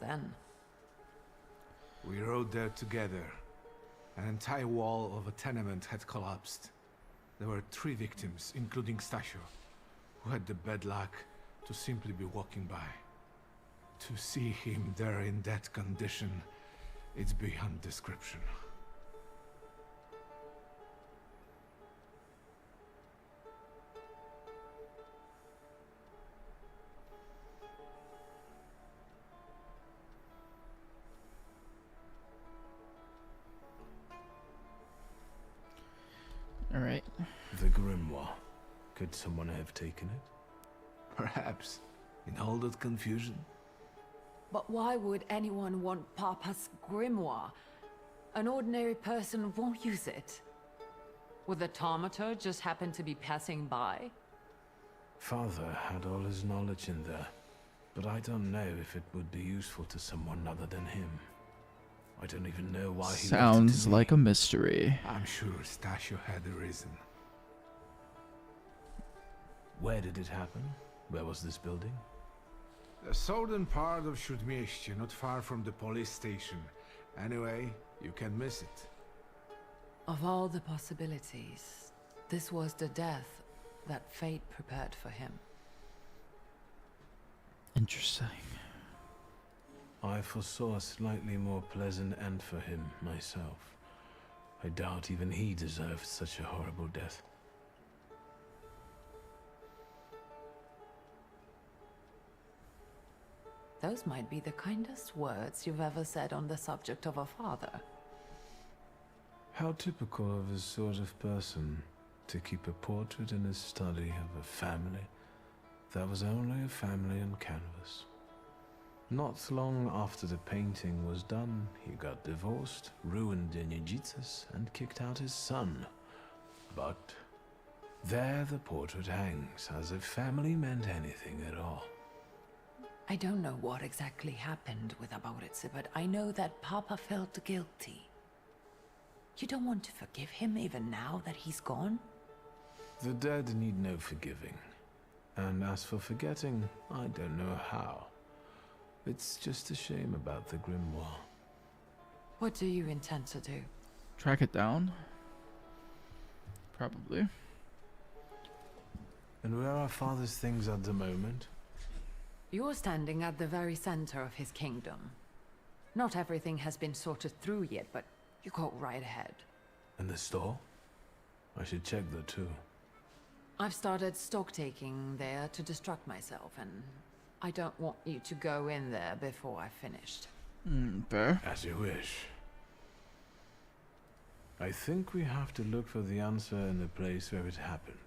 Then... We rode there together. An entire wall of a tenement had collapsed. There were 3 victims, including Stasio, who had the bad luck to simply be walking by. To see him there in that condition, it's beyond description. All right. The grimoire. Could someone have taken it? Perhaps. In all that confusion? But why would anyone want Papa's grimoire? An ordinary person won't use it. Would the Thaumaturge just happen to be passing by? Father had all his knowledge in there, but I don't know if it would be useful to someone other than him. I don't even know why he Sounds like a mystery. I'm sure Stasio had a reason. Where did it happen? Where was this building? The southern part of Śródmieście, not far from the police station. Anyway, you can miss it. Of all the possibilities, this was the death that fate prepared for him. Interesting. I foresaw a slightly more pleasant end for him myself. I doubt even he deserved such a horrible death. Those might be the kindest words you've ever said on the subject of a father. How typical of his sort of person to keep a portrait in his study of a family that was only a family on canvas. Not long after the painting was done, he got divorced, ruined the Nijitas, and kicked out his son. But there the portrait hangs, as if family meant anything at all. I don't know what exactly happened with Aboritse, but I know that Papa felt guilty. You don't want to forgive him even now that he's gone? The dead need no forgiving. And as for forgetting, I don't know how. It's just a shame about the grimoire. What do you intend to do? Track it down? Probably. And where are Father's things at the moment? You're standing at the very center of his kingdom. Not everything has been sorted through yet, but you go right ahead. And the store? I should check that too. I've started stock-taking there to distract myself, and I don't want you to go in there before I've finished. Fair. As you wish. I think we have to look for the answer in the place where it happened.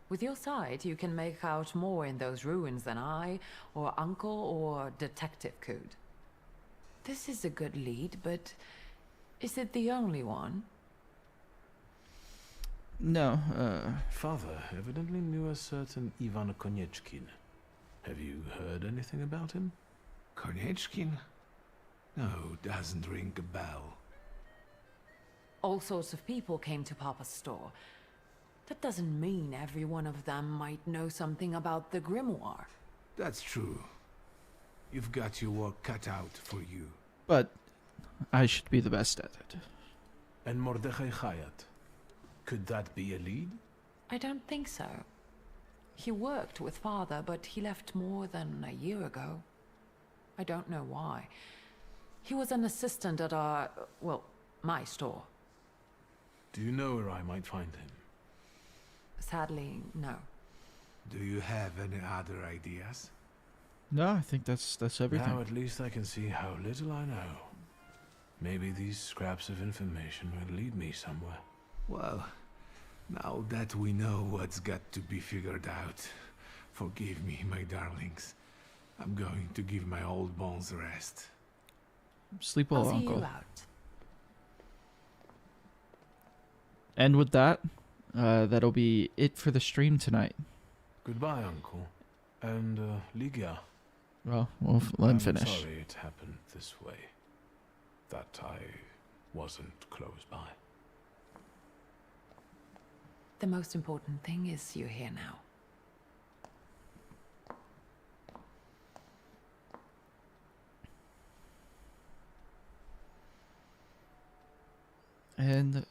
With your sight, you can make out more in those ruins than I, or Uncle, or Detective could. This is a good lead, but is it the only one? No, Father evidently knew a certain Ivan Konieczkin. Have you heard anything about him? Konieczkin? No, doesn't ring a bell. All sorts of people came to Papa's store. That doesn't mean every one of them might know something about the grimoire. That's true. You've got your work cut out for you. But I should be the best at it. And Mordechai Chayat. Could that be a lead? I don't think so. He worked with Father, but he left more than a year ago. I don't know why. He was an assistant at our, well, my store. Do you know where I might find him? Sadly, no. Do you have any other ideas? No, I think that's everything. Now at least I can see how little I know. Maybe these scraps of information will lead me somewhere. Well, now that we know what's got to be figured out, Forgive me, my darlings. I'm going to give my old bones a rest. Sleep well, I'll see Uncle. you out. And with that, that'll be it for the stream tonight. Goodbye, Uncle. And, Ligia. Well, we'll let him I'm finish. sorry it happened this way. That I wasn't close by. The most important thing is you're here now. And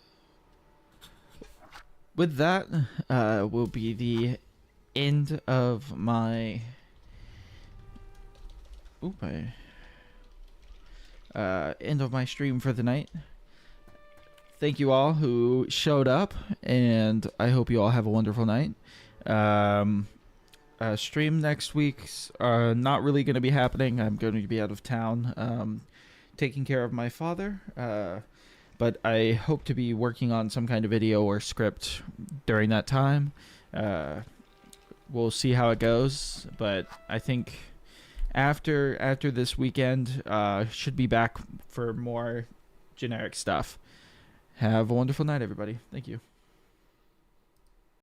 with that, will be the end of my end of my stream for the night. Thank you all who showed up, and I hope you all have a wonderful night. Stream next week's not really going to be happening. I'm going to be out of town, taking care of my father. But I hope to be working on some kind of video or script during that time. We'll see how it goes, but I think after this weekend, should be back for more generic stuff. Have a wonderful night, everybody. Thank you.